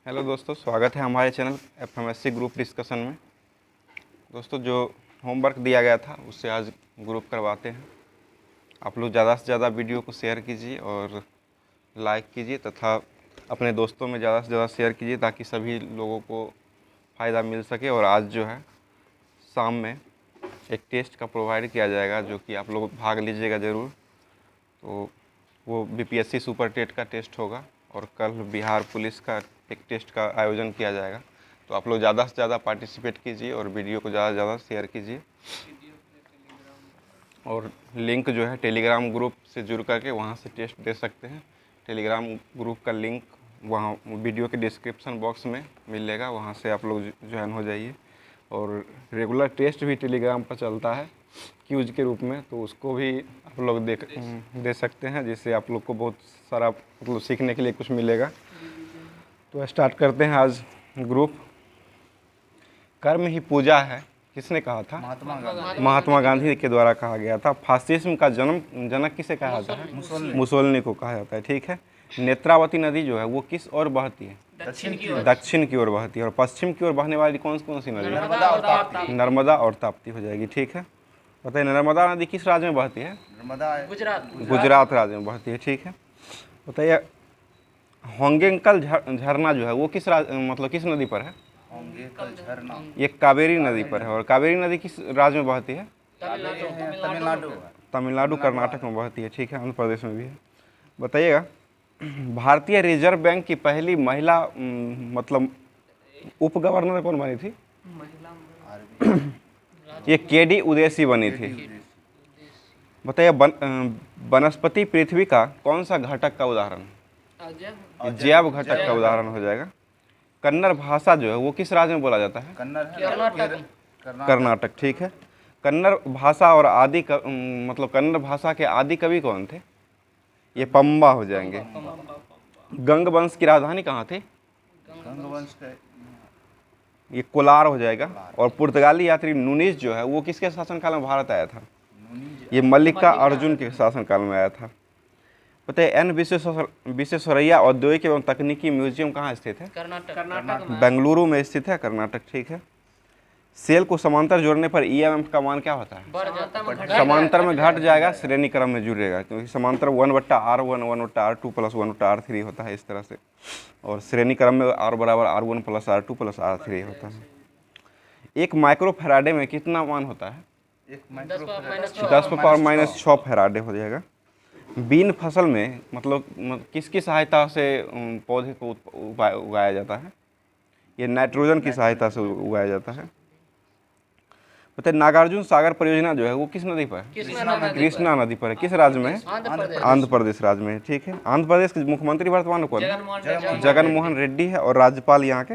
Hello दोस्तों, स्वागत है हमारे चैनल एफएमएससी ग्रुप डिस्कशन में। दोस्तों, जो होमवर्क दिया गया था उससे आज ग्रुप करवाते हैं। आप लोग ज़्यादा से ज़्यादा वीडियो को शेयर कीजिए और लाइक कीजिए तथा अपने दोस्तों में ज़्यादा से ज़्यादा शेयर कीजिए ताकि सभी लोगों को फ़ायदा मिल सके। और आज जो है शाम में एक टेस्ट का प्रोवाइड किया जाएगा जो कि आप लोग भाग लीजिएगा ज़रूर। तो वो बीपीएससी सुपर टेट का टेस्ट होगा और कल बिहार पुलिस का एक टेस्ट का आयोजन किया जाएगा। तो आप लोग ज़्यादा से ज़्यादा पार्टिसिपेट कीजिए और वीडियो को ज़्यादा से ज़्यादा शेयर कीजिए। और लिंक जो है टेलीग्राम ग्रुप से जुड़ करके वहाँ से टेस्ट दे सकते हैं। टेलीग्राम ग्रुप का लिंक वहाँ वीडियो के डिस्क्रिप्शन बॉक्स में मिलेगा, वहाँ से आप लोग ज्वाइन हो जाइए। और रेगुलर टेस्ट भी टेलीग्राम पर चलता है क्यूज के रूप में, तो उसको भी आप लोग दे सकते हैं, जिससे आप लोग को बहुत सारा मतलब सीखने के लिए कुछ मिलेगा। तो स्टार्ट करते हैं आज ग्रुप। कर्म ही पूजा है, किसने कहा था? महात्मा गांधी के द्वारा कहा गया था। फासिज्म का जनक किसे कहा जाता है? मुसोलिनी को कहा जाता है। ठीक है। नेत्रावती नदी जो है वो किस ओर बहती है? दक्षिण की ओर बहती है। और पश्चिम की ओर बहने वाली कौन सी नदी? नर्मदा और ताप्ती हो जाएगी। ठीक है। बताइए, नर्मदा नदी किस राज्य में बहती है? गुजरात राज्य में बहती है। ठीक है। बताइए, होंगेकल झरना जो है वो किस नदी पर है? ये कावेरी नदी पर है। और कावेरी नदी किस राज्य में बहती है? तमिलनाडु कर्नाटक में बहती है। ठीक है। आंध्र प्रदेश में भी है। बताइएगा, भारतीय रिजर्व बैंक की पहली महिला मतलब उप गवर्नर कौन बनी थी? ये केडी उदेसी बनी थी। बताइए, वनस्पति पृथ्वी का कौन सा घटक का उदाहरण? जैव घटक का उदाहरण हो जाएगा। कन्नड़ भाषा जो है वो किस राज्य में बोला जाता है? कर्नाटक। ठीक है। कन्नड़ भाषा और कन्नड़ भाषा के आदि कवि कौन थे? ये पंबा हो जाएंगे। गंग वंश की राजधानी कहाँ थी? ये कोलार हो जाएगा। और पुर्तगाली यात्री नूनीज जो है वो किसके शासनकाल में भारत आया था? ये मल्लिका अर्जुन के शासनकाल में आया था। बताइए, एन विश्वेश्वरैया औद्योगिक एवं तकनीकी म्यूजियम कहाँ स्थित है? कर्नाटक। बेंगलुरु में स्थित है, कर्नाटक। ठीक है। सेल को समांतर जोड़ने पर ईएमएफ का मान क्या होता है? समांतर में घट जाएगा, श्रेणी क्रम में जुड़ेगा, क्योंकि समांतर 1/R1 1/R2 + 1/R3 होता है इस तरह से। और श्रेणी क्रम में R = R1 + R2 + R3 होता है। एक माइक्रो फैराडे में कितना मान होता है? 10⁻⁻6 फैराडे हो जाएगा। बीन फसल में मतलब किसकी सहायता से पौधे को उगाया जाता है? ये नाइट्रोजन की सहायता से उगाया जाता है। बताइए, नागार्जुन सागर परियोजना जो है वो किस नदी पर है? कृष्णा नदी पर है। किस राज्य में है? आंध्र प्रदेश राज्य में है। ठीक है। आंध्र प्रदेश के मुख्यमंत्री वर्तमान कौन है? जगन मोहन रेड्डी है। और राज्यपाल यहाँ के?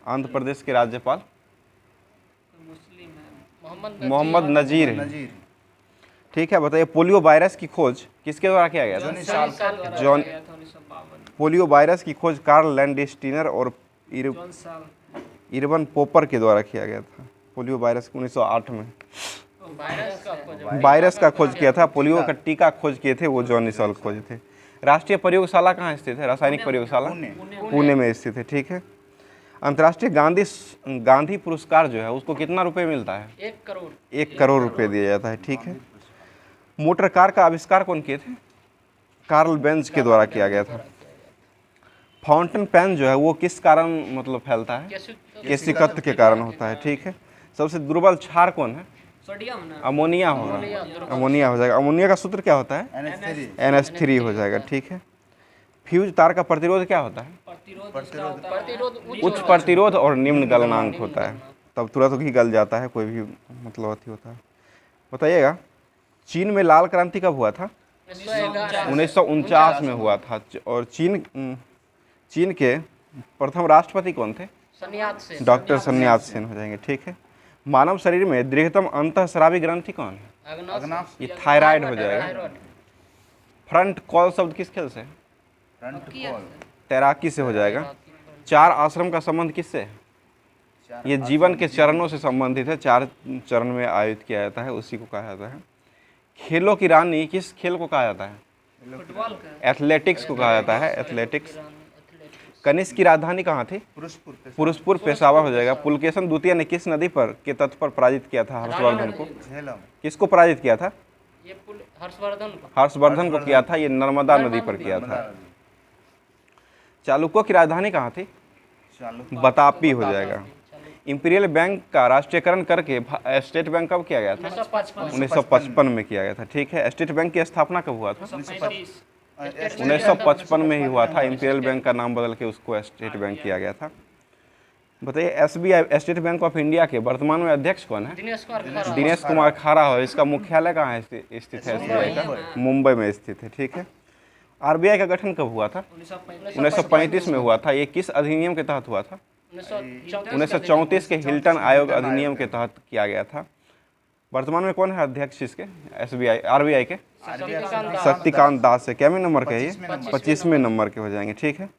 आंध्र प्रदेश के राज्यपाल मोहम्मद नजीर है। ठीक है। बताइए, पोलियो वायरस की खोज किसके द्वारा किया गया था? पोलियो वायरस की खोज कार्ल लैंडस्टीनर और इरवन पोपर के द्वारा किया गया था। पोलियो वायरस 1908 में वायरस का खोज किया था। पोलियो का टीका खोज किए थे वो जॉन निशल्क खोजे थे। राष्ट्रीय प्रयोगशाला कहाँ स्थित है? रासायनिक प्रयोगशाला पुणे में स्थित है। ठीक है। अंतर्राष्ट्रीय गांधी पुरस्कार जो है उसको कितना रुपए मिलता है? 1 करोड़ रुपए दिया जाता है। ठीक है। मोटर कार का आविष्कार कौन किए थे? कार्ल बेंज के द्वारा किया गया था। फाउंटेन पेन जो है वो किस कारण फैलता है? केशिकत्व के कारण होता है। ठीक है। सबसे दुर्बल क्षार कौन है? अमोनिया होगा। अमोनिया हो जाएगा। अमोनिया का सूत्र क्या होता है? NH3 हो जाएगा। ठीक है। फ्यूज तार का प्रतिरोध क्या होता है? उच्च प्रतिरोध और निम्न गलनांक होता है, तब तुरंत ही गल जाता है कोई भी अति होता है। बताइएगा, चीन में लाल क्रांति कब हुआ था? 1949 में हुआ था। और चीन के प्रथम राष्ट्रपति कौन थे? डॉक्टर सन्यात सेन हो जाएंगे। ठीक है। मानव शरीर में दीर्घतम अंतःस्रावी ग्रंथि कौन है? ये थायराइड हो जाएगा। फ्रंट कॉल शब्द किस खेल से? तैराकी से हो जाएगा। 4 आश्रम का संबंध किससे है? ये जीवन के चरणों से संबंधित है। 4 चरण में आयोजित किया जाता है, उसी को कहा जाता है। खेलों की रानी किस खेल को कहा जाता है? एथलेटिक्स को कहा जाता है। एथलेटिक्स। कनिष्क की राजधानी कहाँ थी? पुरुषपुर पेशावर हो जाएगा। पुलकेशन द्वितीय ने किस नदी पर के तट पर पराजित किया था हर्षवर्धन को? किसको पराजित किया था? हर्षवर्धन को किया था, ये नर्मदा नदी पर किया था। चालुक्यों की राजधानी कहाँ थी? बतापी हो जाएगा। इंपीरियल बैंक का राष्ट्रीयकरण करके स्टेट बैंक कब किया गया था? 1955 में किया गया था। ठीक है, स्टेट बैंक की स्थापना कब हुआ था? 1955 में ही हुआ था। इंपीरियल बैंक का नाम बदल के उसको स्टेट बैंक किया गया था। बताइए, SBI state bank of India के वर्तमान में अध्यक्ष कौन है? दिनेश कुमार खारा हो। इसका मुख्यालय कहाँ है स्थित है? एसबीआई का मुंबई में स्थित है। ठीक है। आरबीआई का गठन कब हुआ था? 1935 में हुआ था। ये किस अधिनियम के तहत हुआ था? 1934 के हिल्टन आयोग अधिनियम के तहत किया गया था। वर्तमान में कौन है अध्यक्ष इसके आरबीआई के? शक्तिकांत दास है। कैवें नंबर के? ये 25वें नंबर के हो जाएंगे। ठीक है।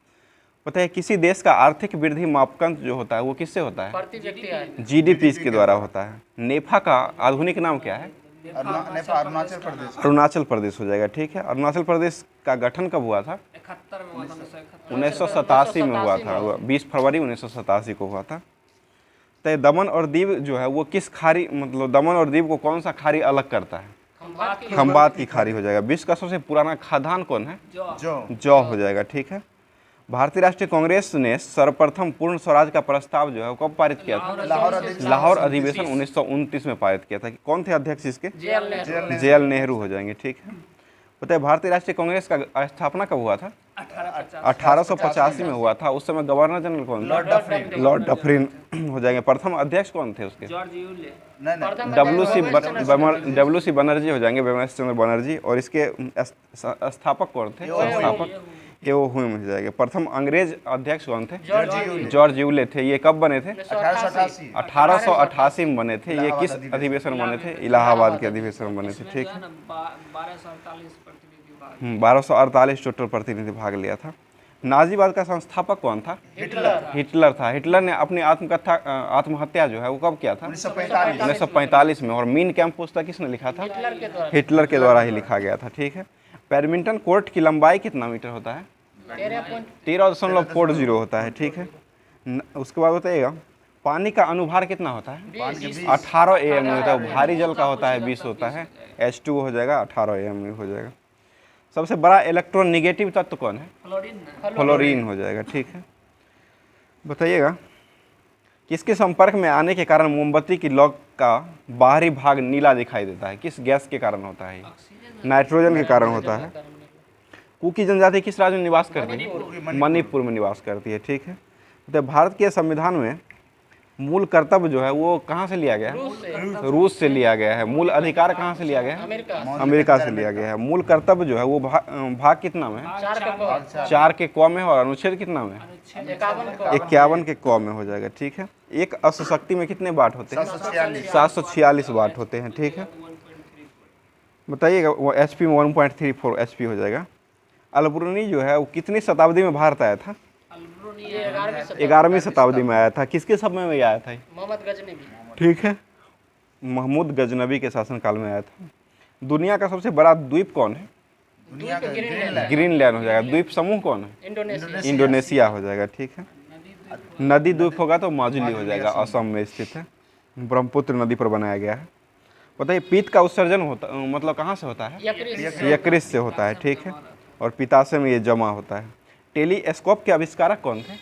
बताइए, किसी देश का आर्थिक वृद्धि मापकांक जो होता है वो किससे होता है? जीडीपी के द्वारा होता है। नेफा का आधुनिक नाम क्या है? अरुणाचल प्रदेश हो जाएगा। ठीक है। अरुणाचल प्रदेश का गठन कब हुआ था? 1987 में हुआ था। 20 फरवरी 1987 को हुआ था। तो दमन और दीव जो है वो किस खाड़ी, मतलब दमन और दीव को कौन सा खाड़ी अलग करता है? खंबात की खाड़ी हो जाएगा। विश्व का सबसे पुराना खाद्यान्न कौन है? जौ हो जाएगा। ठीक है। भारतीय राष्ट्रीय कांग्रेस ने सर्वप्रथम पूर्ण स्वराज का प्रस्ताव जो है वो कब पारित किया था? लाहौर अधिवेशन 1929 में पारित किया था। कौन थे अध्यक्ष इसके? JL नेहरू हो जाएंगे। ठीक है। बताइए, भारतीय राष्ट्रीय कांग्रेस का स्थापना कब हुआ था? 1885 में हुआ था। उस समय गवर्नर जनरल कौन थे? लॉर्ड डफरिन हो जाएंगे। प्रथम अध्यक्ष कौन थे उसके? डब्ल्यू सी बनर्जी हो जाएंगे, व्यवनाथ चंद्र बनर्जी। और इसके स्थापक कौन थे? संस्थापक ये वो हुए हो जाएंगे। प्रथम अंग्रेज अध्यक्ष कौन थे? जॉर्ज यूले थे। ये कब बने थे? 1888 में बने थे। ये किस अधिवेशन में बने थे? इलाहाबाद के अधिवेशन में बने थे। ठीक है। 1248 टोटल प्रतिनिधि भाग लिया था। नाजीवाद का संस्थापक कौन था? हिटलर था। हिटलर ने अपनी आत्महत्या जो है वो कब किया था? 1945 में। और मीन कैंप पुस्तक किसने लिखा था? हिटलर के द्वारा ही लिखा गया था। ठीक है। बैडमिंटन कोर्ट की लंबाई कितना मीटर होता है? 13.40 होता है। ठीक है। उसके बाद बताइएगा, पानी का अनुभार कितना होता है? 18 AMU होता है। भारी जल का होता है 20 होता है। H2 हो जाएगा, 18 AMU हो जाएगा। सबसे बड़ा इलेक्ट्रॉन निगेटिव तत्व कौन है? फ्लोरीन हो जाएगा। ठीक है। बताइएगा, किसके संपर्क में आने के कारण मोमबत्ती की लौ का बाहरी भाग नीला दिखाई देता है? किस गैस के कारण होता है? नाइट्रोजन के कारण होता है। कुकी जनजाति किस राज्य में निवास करती है? मणिपुर में निवास करती है। ठीक है। तो भारत के संविधान में मूल कर्तव्य जो है वो कहाँ से लिया गया है? रूस से लिया गया है। मूल अधिकार कहाँ से लिया गया है? अमेरिका से लिया गया है। मूल कर्तव्य जो है वो भाग कितना में है? 4 के क में है। और अनुच्छेद कितना में? 51 के क में हो जाएगा। ठीक है। एक अश्वशक्ति में कितने वाट होते हैं? 746 वाट होते हैं। ठीक है। बताइएगा, वो HP में 1.34 HP हो जाएगा। अलबरूनी जो है वो कितनी शताब्दी में भारत आया था? 11वीं शताब्दी में आया था। किसके समय में आया था? मोहम्मद गजनबी। ठीक है। महमूद गजनबी के शासनकाल में आया था। दुनिया का सबसे बड़ा द्वीप कौन है? ग्रीनलैंड हो जाएगा। द्वीप समूह कौन है? इंडोनेशिया हो जाएगा। ठीक है। नदी द्वीप होगा तो माजुली हो जाएगा, असम में स्थित है। ब्रह्मपुत्र नदी पर बनाया गया है। बताइए, पित्त का उत्सर्जन होता मतलब कहाँ से होता है? यकृत से होता है। ठीक है। और पित्ताशय में ये जमा होता है। टेलीस्कोप के आविष्कारक कौन थे?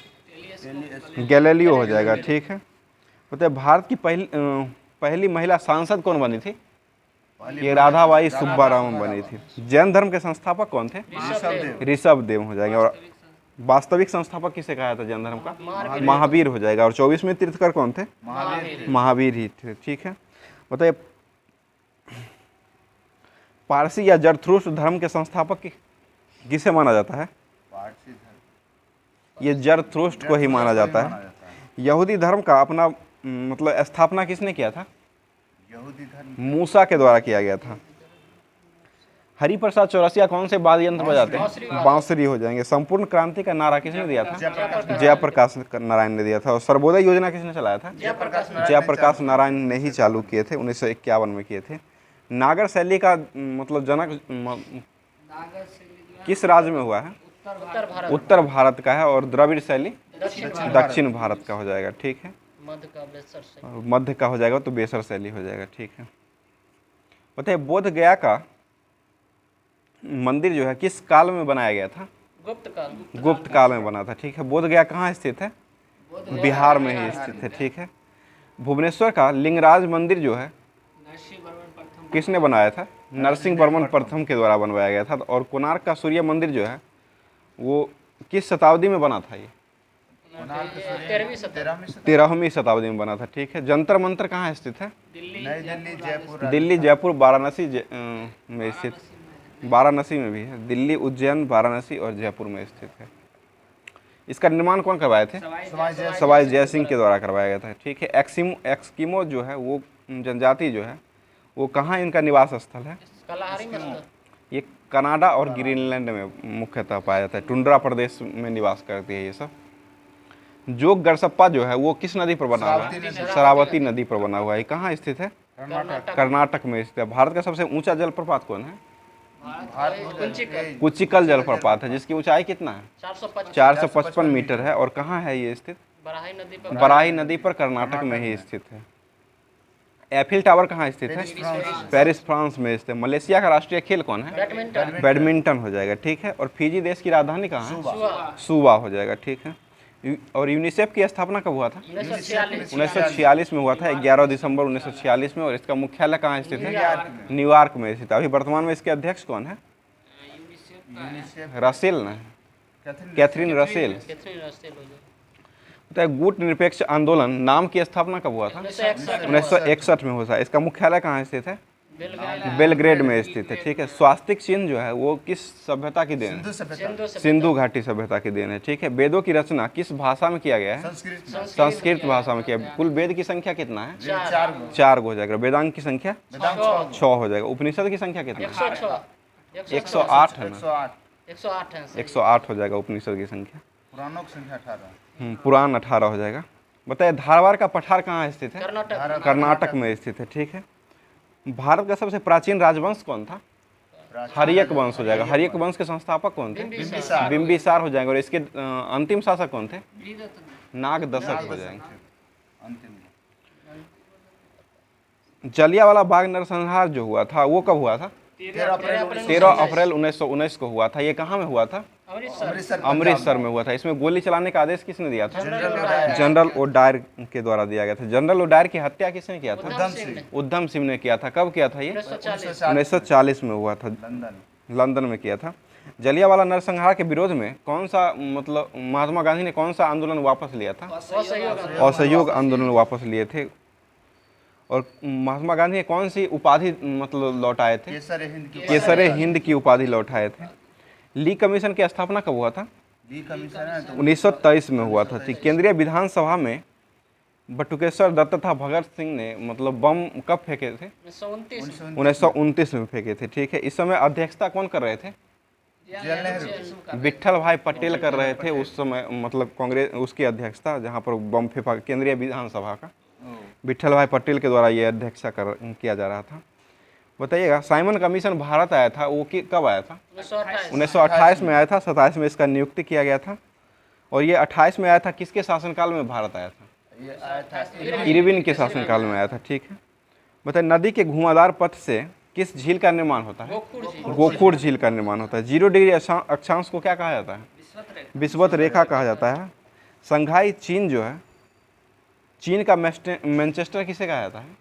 गैलीलियो हो जाएगा। ठीक है। बताइए, भारत की पहली महिला सांसद कौन बनी थी? ये राधाबाई सुब्बारामन बनी थी। जैन धर्म के संस्थापक कौन थे? ऋषभ देव हो जाएंगे। और वास्तविक संस्थापक किसे कहा था जैन धर्म का? महावीर हो जाएगा। और 24वें तीर्थकर कौन थे? महावीर ही थे। ठीक है। बताइए, पारसी या जरथुस्त्र धर्म के संस्थापक किसे माना जाता है? ये जरथुस्त्र को ही माना जाता है। यहूदी धर्म का अपना मतलब स्थापना किसने किया था? मूसा के द्वारा किया गया था। हरिप्रसाद चौरसिया कौन से वाद्य यंत्र बजाते हैं? बांसुरी हो जाएंगे। संपूर्ण क्रांति का नारा किसने दिया था? जयप्रकाश नारायण ने दिया था। और सर्वोदय योजना किसने चलाया था? जयप्रकाश नारायण ने ही चालू किए थे। 1951 में किए थे। नागर शैली का मतलब जनक किस राज्य में हुआ है? उत्तर भारत का है, और द्रविड़ शैली दक्षिण दक्षिण भारत का हो जाएगा, ठीक है। मध्य का बेसर से और मध्य का हो जाएगा तो बेसर शैली हो जाएगा, ठीक है। बताइए बोध गया का मंदिर जो है किस काल में बनाया गया था? गुप्त काल में बना था, ठीक है। बोध गया कहाँ स्थित है? बिहार में ही स्थित है, ठीक है। भुवनेश्वर का लिंगराज मंदिर जो है किसने बनाया था? नरसिंह वर्मन प्रथम के द्वारा बनवाया गया था। और कोणार्क का सूर्य मंदिर जो है वो किस शताब्दी में बना था? ये 13वीं शताब्दी में बना था, ठीक है। जंतर मंतर कहाँ स्थित है? दिल्ली, जयपुर, वाराणसी में स्थित। वाराणसी में भी है, दिल्ली, उज्जैन, वाराणसी और जयपुर में स्थित है। इसका निर्माण कौन करवाए थे? सवाई जय सिंह के द्वारा करवाया गया था, ठीक है। एक्सकीमो जो है वो जनजाति जो है वो कहाँ इनका निवास स्थल है? ये कनाडा और ग्रीनलैंड में मुख्यतः पाया जाता है। टुंड्रा प्रदेश में निवास करती है ये सब। जोग गरसप्पा जो है वो किस नदी पर बना हुआ है? शरावती नदी पर बना हुआ है। कहाँ स्थित है? कर्नाटक में स्थित है। भारत का सबसे ऊंचा जलप्रपात कौन है? कुचिकल जलप्रपात है, जिसकी ऊंचाई कितना है? 455 मीटर है। और कहाँ है ये स्थित? बराही नदी पर कर्नाटक में ही स्थित है। एफिल टावर कहाँ स्थित है? पेरिस, फ्रांस में स्थित है। मलेशिया का राष्ट्रीय खेल कौन है? बैडमिंटन हो जाएगा, ठीक है। और फिजी देश की राजधानी कहाँ है? सुवा हो जाएगा, ठीक है। और यूनिसेफ की स्थापना कब हुआ था? 1946 में हुआ था, 11 दिसंबर 1946 में। और इसका मुख्यालय कहाँ स्थित है? न्यूयॉर्क में स्थित है। अभी वर्तमान में इसके अध्यक्ष कौन है? रसेल ना, कैथरीन रसेल। तो गुट निरपेक्ष आंदोलन नाम की स्थापना कब हुआ था? 1961 में हुआ था। इसका मुख्यालय कहाँ स्थित है? बेलग्रेड में स्थित है, ठीक है। स्वास्तिक चिन्ह जो है वो किस सभ्यता की देन है? सिंधु घाटी सभ्यता की देन है, ठीक है। वेदों की रचना किस भाषा में किया गया है? संस्कृत भाषा में किया। कुल वेद की संख्या कितना है? 4 हो जाएगा। वेदांग की संख्या 6 हो जाएगा। उपनिषद की संख्या कितना है? 108 है ना? 108 हो जाएगा उपनिषद की संख्या। पुराणों की संख्या 18। पुराण 18 हो जाएगा। बताइए धारवाड़ का पठार कहाँ स्थित है? कर्नाटक में स्थित है, ठीक है। भारत का सबसे प्राचीन राजवंश कौन था? हर्यक वंश हो जाएगा। हर्यक वंश के संस्थापक कौन थे? बिंबिसार हो जाएंगे। और इसके अंतिम शासक कौन थे? नागदशक हो जाएंगे। जलियांवाला बाग नरसंहार जो हुआ था वो कब हुआ था? 13 अप्रैल 1919 को हुआ था। ये कहाँ में हुआ था? अमृतसर में हुआ था। इसमें गोली चलाने का आदेश किसने दिया था? जनरल ओडायर के द्वारा दिया गया था। जनरल ओडायर की हत्या किसने किया था? उधम सिंह ने किया था। कब किया था ये? 1940 में हुआ था, लंदन में किया था। जलियांवाला नरसंहार के विरोध में कौन सा मतलब महात्मा गांधी ने कौन सा आंदोलन वापस लिया था? असहयोग आंदोलन वापस लिए थे। और महात्मा गांधी ने कौन सी उपाधि मतलब लौटाए थे? केसरे हिंद की उपाधि लौटाए थे। ली कमीशन की स्थापना कब हुआ था? 1923 में हुआ था। केंद्रीय विधानसभा में बटुकेश्वर दत्त तथा भगत सिंह ने मतलब बम कब फेंके थे? 1929 में फेंके थे, ठीक है। इस समय अध्यक्षता कौन कर रहे थे? विट्ठल भाई पटेल कर रहे थे उस समय, मतलब कांग्रेस उसकी अध्यक्षता, जहाँ पर बम फेंका केंद्रीय विधानसभा का विट्ठल भाई पटेल के द्वारा ये अध्यक्षता किया जा रहा था। बताइएगा साइमन कमीशन भारत आया था वो कब आया था? 1928 में आया था। 27 में इसका नियुक्ति किया गया था। और ये 28 में आया था। किसके शासनकाल में भारत आया था? इरविन के शासनकाल में आया था, ठीक है। बताइए नदी के घुमावदार पथ से किस झील का निर्माण होता है? गोखुर झील का निर्माण होता है। 0 डिग्री अक्षांश को क्या कहा जाता है? विषुवत रेखा कहा जाता है। संघाई चीन जो है, चीन का मैनचेस्टर किसे कहा जाता है?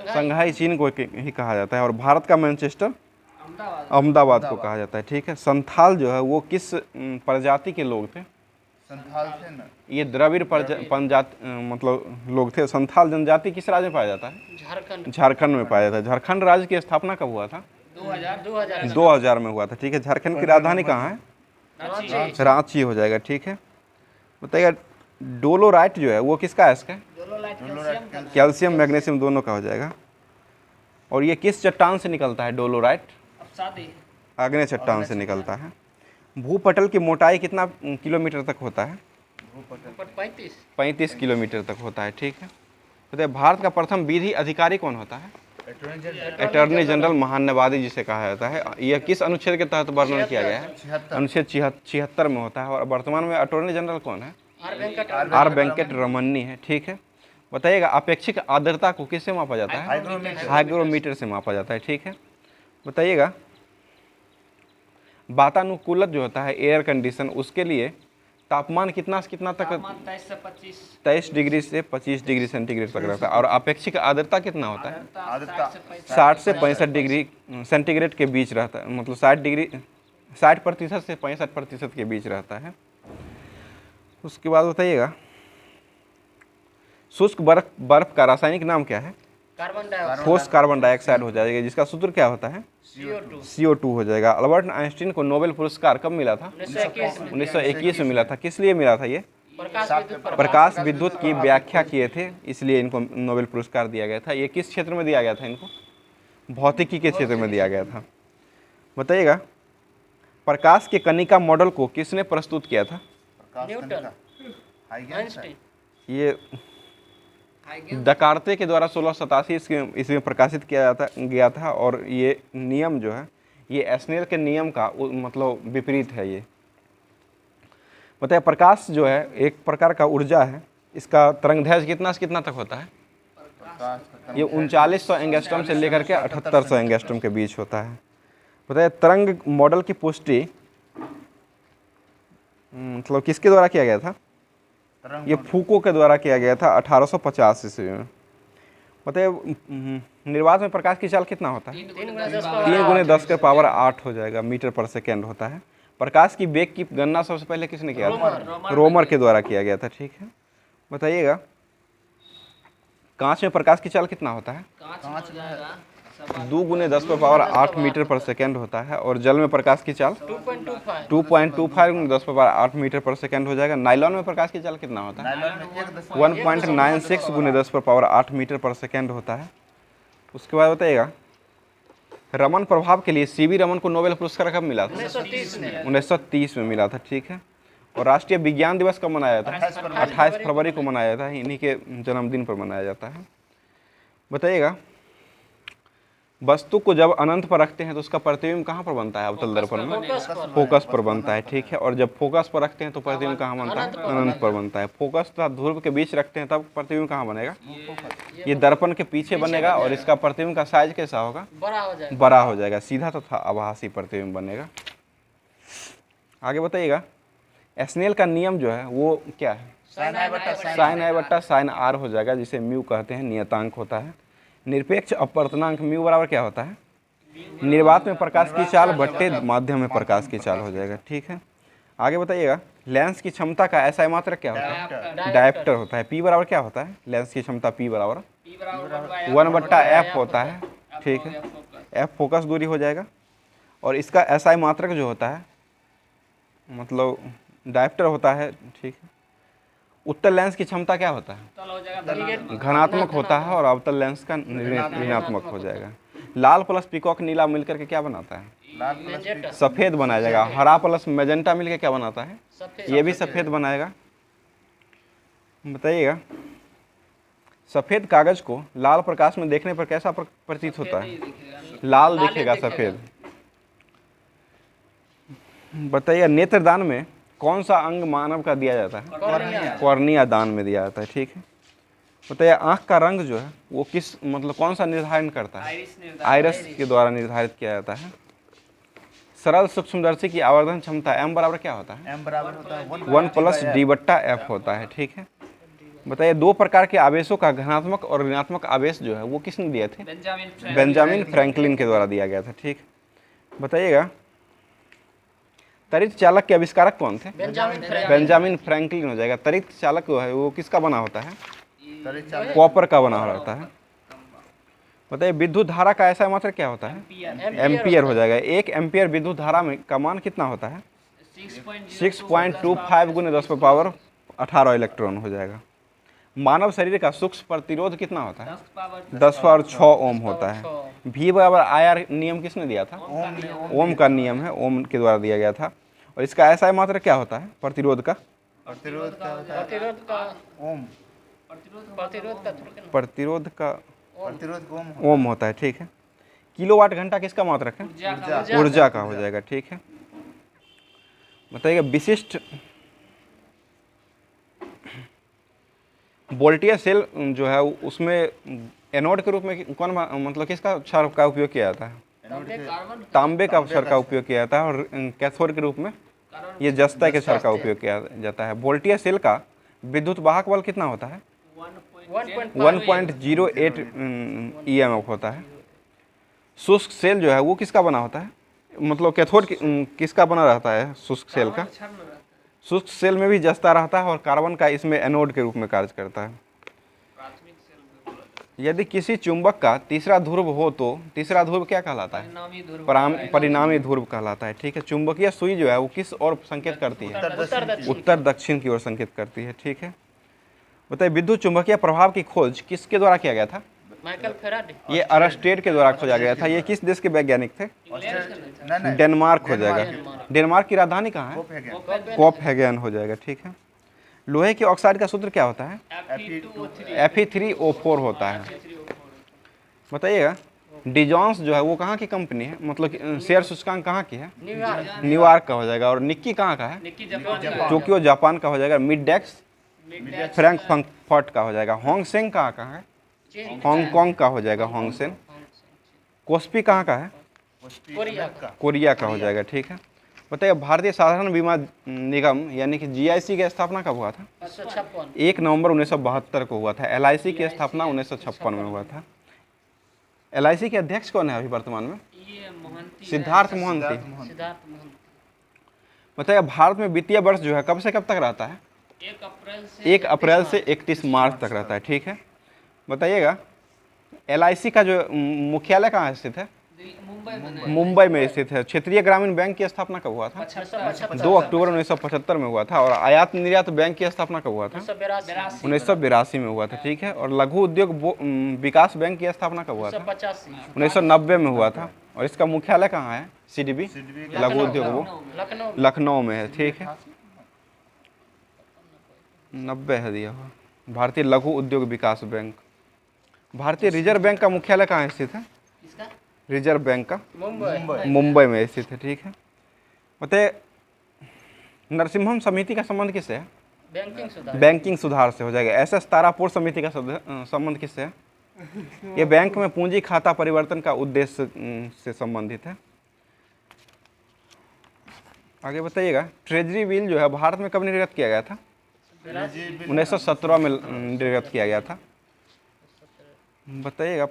संघाई चीन को ही कहा जाता है। और भारत का मैनचेस्टर अहमदाबाद को कहा जाता है, ठीक है। संथाल जो है वो किस प्रजाति के लोग थे? संथाल थे ना, ये द्रविड़ मतलब लोग थे। संथाल जनजाति किस राज्य में पाया जाता है? झारखंड में पाया जाता है। झारखंड राज्य की स्थापना कब हुआ था? 2000 में हुआ था, ठीक है। झारखंड की राजधानी कहाँ है? रांची हो जाएगा, ठीक है। बताइएगा डोलोराइट जो है वो किसका है? इसका कैल्शियम मैग्नीशियम दोनों का हो जाएगा। और ये किस चट्टान से निकलता है? डोलोराइट आग्नेय चट्टान से निकलता है। भूपटल की मोटाई कितना किलोमीटर तक होता है? 35 किलोमीटर तक होता है, ठीक है। तो भारत का प्रथम विधि अधिकारी कौन होता है? अटॉर्नी जनरल महान्यवादी जिसे कहा जाता है। यह किस अनुच्छेद के तहत वर्णन किया गया है? 76। अनुच्छेद 76 में होता है। और वर्तमान में अटॉर्नी जनरल कौन है? R आर वेंकट रमन्नी है। ठीक है, बताइएगा अपेक्षिक आर्द्रता को किससे मापा जाता है? हाइग्रोमीटर से मापा जाता है। ठीक है, बताइएगा वातानुकूलत जो होता है एयर कंडीशन, उसके लिए तापमान कितना से कितना तक? 23 से 25 23 डिग्री से 25 डिग्री सेंटीग्रेड तक रहता है। और अपेक्षिक आर्द्रता कितना होता है? आर्द्रता 60 से 65 डिग्री सेंटीग्रेड के बीच रहता है, मतलब 60% से 65% के बीच रहता है। उसके बाद बताइएगा शुष्क बर्फ का रासायनिक नाम क्या है? कार्बन डाइऑक्साइड ठोस कार्बन डाइऑक्साइड हो जाएगा, जिसका सूत्र क्या होता है? CO2 CO2 हो जाएगा। अल्बर्ट आइंस्टीन को नोबेल पुरस्कार कब मिला था? 1921 में मिला था। किस लिए मिला था? ये प्रकाश विद्युत की व्याख्या किए थे, इसलिए इनको नोबेल पुरस्कार दिया गया था। ये किस क्षेत्र में दिया गया था इनको? भौतिकी के क्षेत्र में दिया गया था। बताइएगा प्रकाश के कणिका मॉडल को किसने प्रस्तुत किया था? न्यूटन हाइगेंस है। ये दकार्ते के द्वारा 1687 इसमें प्रकाशित किया गया था। और ये नियम जो है ये एस्नेल के नियम का मतलब विपरीत है। ये बताइए प्रकाश जो है एक प्रकार का ऊर्जा है, इसका तरंगदैर्घ्य कितना से कितना तक होता है? ये 3900 एंगस्ट्रॉम से लेकर के 7800 एंगस्ट्रॉम के बीच होता है। बताइए तरंग मॉडल की पुष्टि मतलब किसके द्वारा किया गया था? ये फूको के द्वारा किया गया था 1850 ईस्वी में। बताइए निर्वात में प्रकाश की चाल कितना होता है? 3 × 10⁻8 हो जाएगा, मीटर पर सेकेंड होता है। प्रकाश की वेग की गणना सबसे पहले किसने किया था? रोमर के द्वारा किया गया था। ठीक है, बताइएगा कांच में प्रकाश की चाल कितना होता है? 2 × 10⁸ मीटर पर सेकेंड होता है। और जल में प्रकाश की चाल 2.25 × 10⁸ मीटर पर सेकेंड हो जाएगा। नाइलॉन में प्रकाश की चाल कितना होता है? 1.96 × 10⁸ मीटर पर सेकेंड होता है। उसके बाद बताइएगा रमन प्रभाव के लिए सीवी रमन को नोबेल पुरस्कार कब मिला था? 1930 में मिला था। ठीक है, और राष्ट्रीय विज्ञान दिवस कब मनाया जाता है? 28 फरवरी को मनाया जाता है, इन्हीं के जन्मदिन पर मनाया जाता है। बताइएगा वस्तु को जब अनंत पर रखते हैं तो उसका प्रतिबिंब कहाँ पर बनता है? अवतल दर्पण में फोकस पर बनता है। ठीक है, और जब फोकस पर रखते हैं तो प्रतिबिंब कहाँ बनता है? अनंत पर बनता है। फोकस तथा ध्रुव के बीच रखते हैं तब प्रतिबिंब कहाँ बनेगा? ये दर्पण के पीछे बनेगा। और इसका प्रतिबिंब का साइज कैसा होगा? बड़ा हो जाएगा, सीधा तथा आभासी प्रतिबिंब बनेगा। आगे बताइएगा एस्नेल का नियम जो है वो क्या है? Sign sign I/, sign R हो जाएगा, जिसे म्यू कहते हैं, नियतांक होता है। निरपेक्ष अपवर्तनांक म्यू बराबर क्या होता है? निर्वात में प्रकाश की चाल बट्टे माध्यम में प्रकाश की चाल हो जाएगा। ठीक है, आगे बताइएगा लेंस की क्षमता का SI मात्रक क्या होता है? डायप्टर होता है। P बराबर क्या होता है? लेंस की क्षमता P बराबर 1/f होता है। ठीक है, F फोकस दूरी हो जाएगा। और इसका SI मात्रक जो होता है मतलब डायप्टर होता है। ठीक है, उत्तल लेंस की क्षमता क्या होता है? घनात्मक होता है। और अवतल लेंस का ऋणात्मक हो जाएगा। लाल प्लस पीकॉक नीला मिलकर के क्या बनाता है? सफ़ेद बनाया जाएगा। हरा प्लस मैजेंटा मिलकर क्या बनाता है? ये भी सफ़ेद बनाएगा। बताइएगा सफ़ेद कागज को लाल प्रकाश में देखने पर कैसा प्रतीत होता है? लाल दिखेगा, सफ़ेद। बताइए नेत्रदान में कौन सा अंग मानव का दिया जाता है? कॉर्निया दान में दिया जाता है। ठीक है, बताइए आँख का रंग जो है वो किस मतलब कौन सा निर्धारण करता है? आइरिस के द्वारा निर्धारित किया जाता है। सरल सूक्ष्मदर्शी की आवर्धन क्षमता M बराबर क्या होता है? M बराबर होता है 1 + D/F होता है। ठीक है, बताइए दो प्रकार के आवेशों का धनात्मक और ऋणात्मक आवेश जो है वो किसने दिए थे? बेंजामिन फ्रैंकलिन के द्वारा दिया गया था। ठीक, बताइएगा त्वरित चालक के आविष्कारक कौन थे? बेंजामिन फ्रैंकलिन हो जाएगा। त्वरित चालक जो है वो किसका बना होता है? कॉपर का बना होता है। बताइए विद्युत धारा का ऐसा मात्रा क्या होता है? एम्पियर हो जाएगा। 1 एम्पियर विद्युत धारा में का मान कितना होता है? 6.25 × 10⁻18 इलेक्ट्रॉन हो जाएगा। मानव शरीर का सूक्ष्म प्रतिरोध कितना होता है? 10⁻6 ओम होता है। V = IR नियम किसने दिया था? ओम का नियम है, ओम के द्वारा दिया गया था। और इसका ऐसा मात्रा क्या होता है प्रतिरोध का? प्रतिरोध का ओम प्रतिरोध का प्रतिरोध को ओम ओम होता है, ठीक है। किलोवाट घंटा किसका मात्रक है? ऊर्जा का हो जाएगा, ठीक है। बताइएगा विशिष्ट वोल्टेज सेल जो है उसमें एनोड के रूप में कौन मतलब किसका क्षार का उपयोग किया जाता है? तांबे का क्षार का उपयोग किया जाता है। और कैथोड के रूप में ये जस्ता के क्षार का उपयोग किया जाता है। वोल्टेज सेल का विद्युत वाहक बल कितना होता है? 1.08 EMF होता है। शुष्क सेल जो है वो किसका बना होता है? मतलब कैथोड किसका बना रहता है शुष्क सेल का? शुष्क सेल में भी जस्ता रहता है और कार्बन का इसमें एनोड के रूप में कार्य करता है। यदि किसी चुंबक का तीसरा ध्रुव हो तो तीसरा ध्रुव क्या कहलाता है? परिणामी ध्रुव कहलाता है, ठीक है। चुंबकीय सुई जो है वो किस ओर संकेत करती है? उत्तर दक्षिण की ओर संकेत करती है, ठीक है। बताइए विद्युत चुंबकीय प्रभाव की खोज किसके द्वारा किया गया था? Michael Faraday. ये अरस्टेड के द्वारा खोजा गया था। ये किस देश के वैज्ञानिक थे? नहीं डेनमार्क हो जाएगा। डेनमार्क की राजधानी कहाँ है? कोपेनहेगन हो जाएगा, ठीक है। लोहे की ऑक्साइड का सूत्र क्या होता है? Fe3O4 होता है। बताइएगा डिजॉन्स जो है वो कहाँ की कंपनी है? मतलब शेयर सूचकांक कहाँ की है? न्यूयॉर्क का हो जाएगा। और निक्की कहाँ का है? टोक्यो जापान का हो जाएगा। मिडेक्स फ्रैंकफर्ट का हो जाएगा। होंगसेंग कहाँ का है? हांगकांग का हो जाएगा होंगसेन। कोस्पी कहाँ का है? कोरिया का हो जाएगा, ठीक है। बताइए भारतीय साधारण बीमा निगम यानी कि GIC की स्थापना कब हुआ था? 1 नवंबर 1972 को हुआ था। LIC की स्थापना 1956 में हुआ था। LIC के अध्यक्ष कौन है अभी वर्तमान में? सिद्धार्थ मोहंती। बताइए भारत में वित्तीय वर्ष जो है कब से कब तक रहता है? 1 अप्रैल से 31 मार्च तक रहता है, ठीक है। बताइएगा LIC का जो मुख्यालय कहाँ स्थित है? मुंबई में स्थित है। क्षेत्रीय ग्रामीण बैंक की स्थापना कब हुआ था? 2 अक्टूबर 1975 में हुआ था। और आयात निर्यात बैंक की स्थापना कब हुआ था? 1982 में हुआ था, ठीक है। और लघु उद्योग विकास बैंक की स्थापना कब हुआ था? 1990 में हुआ था। और इसका मुख्यालय कहाँ है? CDB लघु उद्योग वो लखनऊ में है, ठीक है। 90 है दिया हुआ। भारतीय लघु उद्योग विकास बैंक। भारतीय रिजर्व बैंक का मुख्यालय कहाँ स्थित है? रिजर्व बैंक का मुंबई में स्थित है, ठीक है। बताइए नरसिम्हम समिति का संबंध किससे है? बैंकिंग सुधार से हो जाएगा। SS तारापुर समिति का संबंध किससे है? ये बैंक में पूंजी खाता परिवर्तन का उद्देश्य से संबंधित है। आगे बताइएगा ट्रेजरी बिल जो है भारत में कब निर्गत किया गया था? 1917 में निर्गत किया गया था। बताइएगा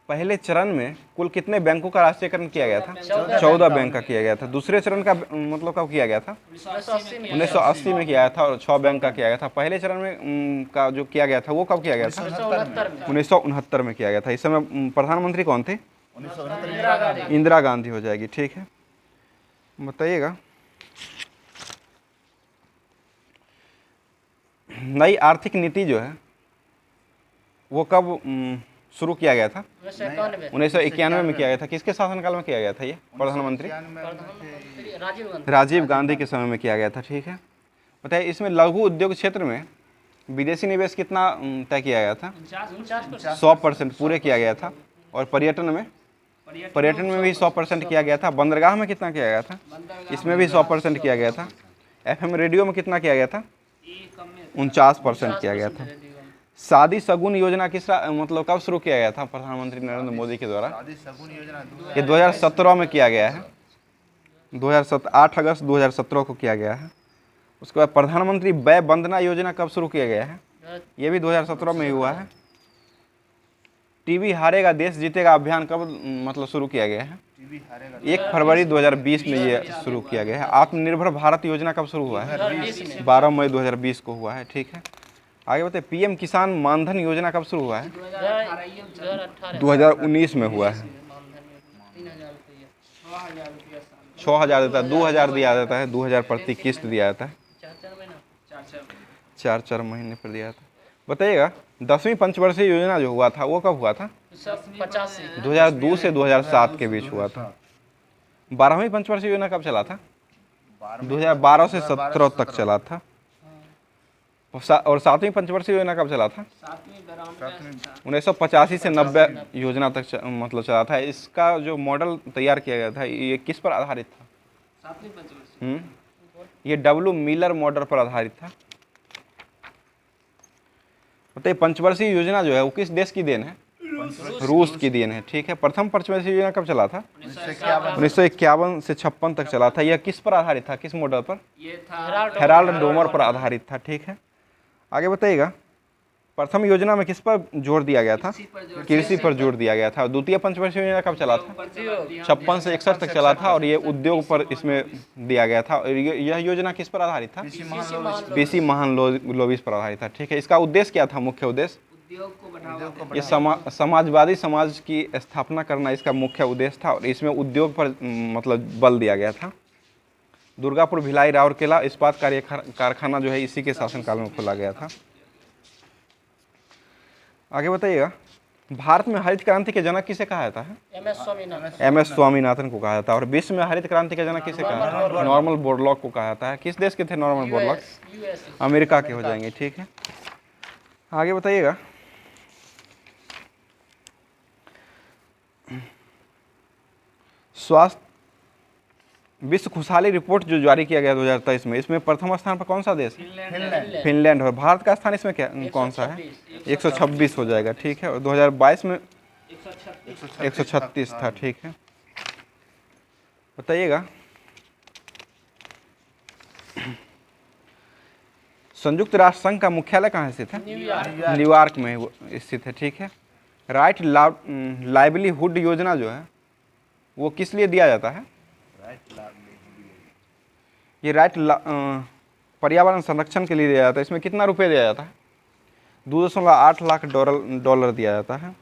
पहले चरण में कुल कितने बैंकों का राष्ट्रीयकरण किया गया था? 14 बैंक का किया गया था। दूसरे चरण का मतलब कब किया गया था? 1980 में किया गया था और 6 बैंक का किया गया था। पहले चरण में का जो किया गया था वो कब किया गया था? 1969 में किया गया था। इस समय प्रधानमंत्री कौन थे? इंदिरा गांधी हो जाएगी, ठीक है। बताइएगा नई आर्थिक नीति जो है वो कब शुरू किया गया था? 1991 में किया गया था। किसके शासनकाल में किया गया था ये? प्रधानमंत्री राजीव गांधी के समय में किया गया था, ठीक है। बताइए इसमें लघु उद्योग क्षेत्र में विदेशी निवेश कितना तय किया गया था? 100% पूरे किया गया था। और पर्यटन में भी 100% किया गया था। बंदरगाह में कितना किया गया था? इसमें भी 100% किया गया था। FM रेडियो में कितना किया गया था? 49% किया गया था। शादी शगुन योजना किस मतलब कब शुरू किया गया था प्रधानमंत्री नरेंद्र मोदी के द्वारा? ये 2017 में किया गया है। 8 अगस्त 2017 को किया गया है। उसके बाद प्रधानमंत्री वय वंदना योजना कब शुरू किया गया है? ये भी 2017 में ही हुआ है। टीबी हारेगा देश जीतेगा अभियान कब मतलब शुरू किया गया है? 1 फरवरी 2020 में ये शुरू किया गया है। आत्मनिर्भर भारत योजना कब शुरू हुआ है? 12 मई 2020 को हुआ है, ठीक है। आगे बताइए PM किसान मानधन योजना कब शुरू हुआ है? 2019 में हुआ है। 6,000 देता है, 2,000 दिया जाता है, 2,000 प्रति किस्त दिया जाता है, 4 महीने पर दिया जाता है। बताइएगा 10वीं पंचवर्षीय योजना जो हुआ था वो कब हुआ था? 2002 से 2007 के बीच हुआ था। 12वीं पंचवर्षीय योजना कब चला था? 2012 से 17 तक चला था। और 7वीं पंचवर्षीय योजना कब चला था? 1985 से 90 योजना तक मतलब चला था। इसका जो मॉडल तैयार किया गया था ये किस पर आधारित था? 7वीं पंचवर्षीय। ये डब्ल्यू मिलर मॉडल पर आधारित था। बताइए पंचवर्षीय योजना जो है वो किस देश की देन है? रूस की देन है। ठीक है। प्रथम पंचवर्षीय योजना कब चला था? 1951 से 56 तक चला था। यह किस पर आधारित था? किस मॉडल पर? ये था हेराल्ड डोमर पर आधारित था। ठीक है। आगे बताइएगा प्रथम योजना में किस पर जोर दिया गया था? कृषि पर जोर दिया गया था। द्वितीय पंचवर्षीय योजना कब चला था? 56 से 61 तक चला था और ये उद्योग पर इसमें दिया गया था। और यह योजना किस पर आधारित था? पीसी महालनोबिस पर आधारित था। ठीक है। इसका उद्देश्य क्या था? मुख्य उद्देश्य उद्योग को बढ़ावा ये समाजवादी समाज की स्थापना करना इसका मुख्य उद्देश्य था और इसमें उद्योग पर मतलब बल दिया गया था। दुर्गापुर, भिलाई, राउरकेला इस्पात कारखाना जो है इसी के शासनकाल में खोला गया था। आगे बताइएगा भारत में हरित क्रांति के जनक किसे कहा जाता है? MS स्वामीनाथन को कहा जाता है। और विश्व में हरित क्रांति के जनक किसे कहा जाता है? नॉर्मन बोरलॉग को कहा जाता है। किस देश के थे नॉर्मन बोरलॉग? अमेरिका के हो जाएंगे। ठीक है। आगे बताइएगा स्वास्थ्य विश्व खुशहाली रिपोर्ट जो जारी किया गया 2023 में, इसमें प्रथम स्थान पर कौन सा देश है? फिनलैंड। और भारत का स्थान इसमें क्या कौन सा है? 126 हो जाएगा। ठीक है। और 2022 में 136 था। ठीक है। बताइएगा संयुक्त राष्ट्र संघ का मुख्यालय कहाँ स्थित है? न्यूयॉर्क में स्थित है। ठीक है। राइट लाइवलीहुड योजना जो है वो किस लिए दिया जाता है? ये पर्यावरण संरक्षण के लिए दिया जाता है। इसमें कितना रुपए दिया जाता है? 2.8 लाख डॉलर दिया जाता है।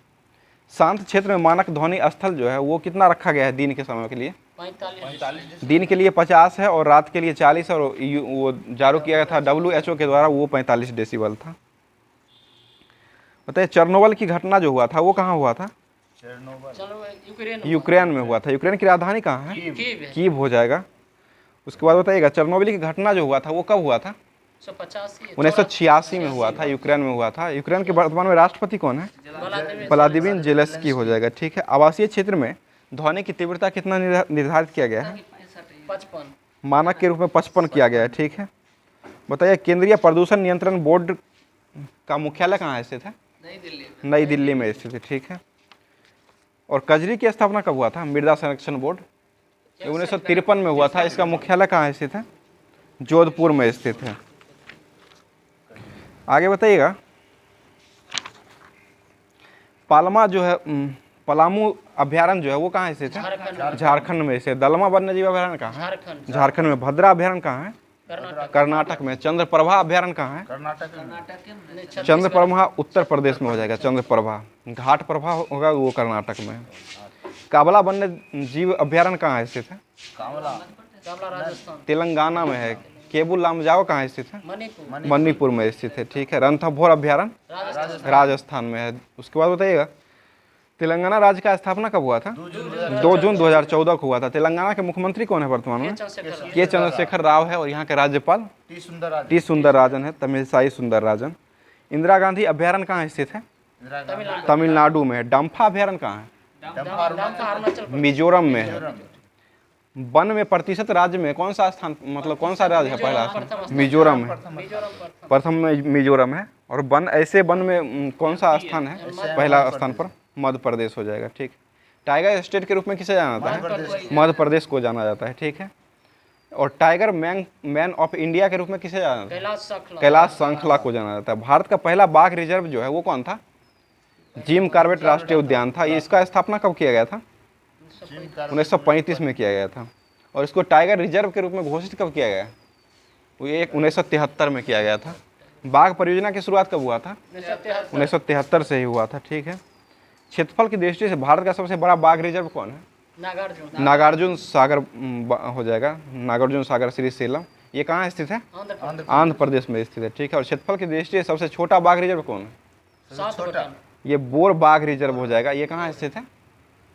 शांत क्षेत्र में मानक ध्वनि स्थल जो है वो कितना रखा गया है दिन के समय के लिए? 45। दिन के लिए 50 है और रात के लिए 40 और वो जारी किया गया था WHO के द्वारा, वो 45 डेसिबल था। बताइए चेरनोबिल की घटना जो हुआ था वो कहाँ हुआ था? यूक्रेन में हुआ था। यूक्रेन की राजधानी कहाँ है? कीव हो जाएगा। उसके बाद बताइएगा चेरनोबिल की घटना जो हुआ था वो कब हुआ था? 1986 में हुआ था। यूक्रेन में हुआ था। यूक्रेन के वर्तमान में राष्ट्रपति कौन है? व्लादिमीर जेलेंस्की हो जाएगा। ठीक है। आवासीय क्षेत्र में ध्वनि की तीव्रता कितना निर्धारित किया गया है? 55 मानक के रूप में 55 किया गया है। ठीक है। बताइए केंद्रीय प्रदूषण नियंत्रण बोर्ड का मुख्यालय कहाँ स्थित है? नई दिल्ली में स्थित है। ठीक है। और कजरी की स्थापना कब हुआ था? मृदा संरक्षण बोर्ड 1953 में हुआ था। इसका मुख्यालय कहाँ स्थित है? जोधपुर में स्थित है। आगे बताइएगा पालमा जो है पलामू अभ्यारण्य जो है वो कहाँ स्थित है? झारखंड में स्थित। दलमा वन्यजीव अभ्यारण्य कहाँ है? झारखंड में। भद्रा अभ्यारण्य कहाँ है? कर्नाटक में। चंद्रप्रभा अभ्यारण्य कहाँ है? कर्नाटक। चंद्रप्रभा उत्तर प्रदेश में हो जाएगा। चंद्रप्रभा। घाट प्रभा होगा वो कर्नाटक में। काबला वन्य जीव अभ्यारण्य कहाँ स्थित है? राजस्थान। तेलंगाना में है। केबुल लामजाओ कहाँ स्थित है? मणिपुर में स्थित है। ठीक है। रणथंभौर अभ्यारण्य राजस्थान में है। उसके बाद बताइएगा तेलंगाना राज्य का स्थापना कब हुआ था? 2 जून 2014 को हुआ था। तेलंगाना के मुख्यमंत्री कौन है वर्तमान में? के चंद्रशेखर राव है। और यहाँ के राज्यपाल टी सुंदरराजन है। तमिलसाई सुंदरराजन। इंदिरा गांधी अभ्यारण्य कहाँ स्थित है? तमिलनाडु में। डम्फा अभ्यारण्य कहाँ है? मिजोरम में है। वन में प्रतिशत राज्य में कौन सा स्थान मतलब कौन सा राज्य है पहला स्थान? मिजोरम है। प्रथम में मिजोरम है। और वन ऐसे वन में कौन सा स्थान है पहला स्थान पर? मध्य प्रदेश हो जाएगा। ठीक। टाइगर स्टेट के रूप में किसे जाना जाता है? मध्य प्रदेश को जाना जाता है। ठीक है। और टाइगर मैन ऑफ इंडिया के रूप में किसे जाना जाता है? कैलाश श्रृंखला को जाना जाता है। भारत का पहला बाघ रिजर्व जो है वो कौन था? जिम कॉर्बेट राष्ट्रीय उद्यान था। ये इसका स्थापना कब किया गया था? 1935 में किया गया था। और इसको टाइगर रिजर्व के रूप में घोषित कब किया गया? वो ये 1973 में किया गया था। बाघ परियोजना की शुरुआत कब हुआ था? 1973 से ही हुआ था। ठीक है। क्षेत्रफल की दृष्टि से भारत का सबसे बड़ा बाघ रिजर्व कौन है? नागार्जुन सागर हो जाएगा। नागार्जुन सागर श्रीशैलम। ये कहाँ स्थित है? आंध्र प्रदेश में स्थित है। ठीक है। और क्षेत्रफल की दृष्टि से सबसे छोटा बाघ रिजर्व कौन है? ये बोर बाघ रिजर्व हो जाएगा। ये कहाँ स्थित है?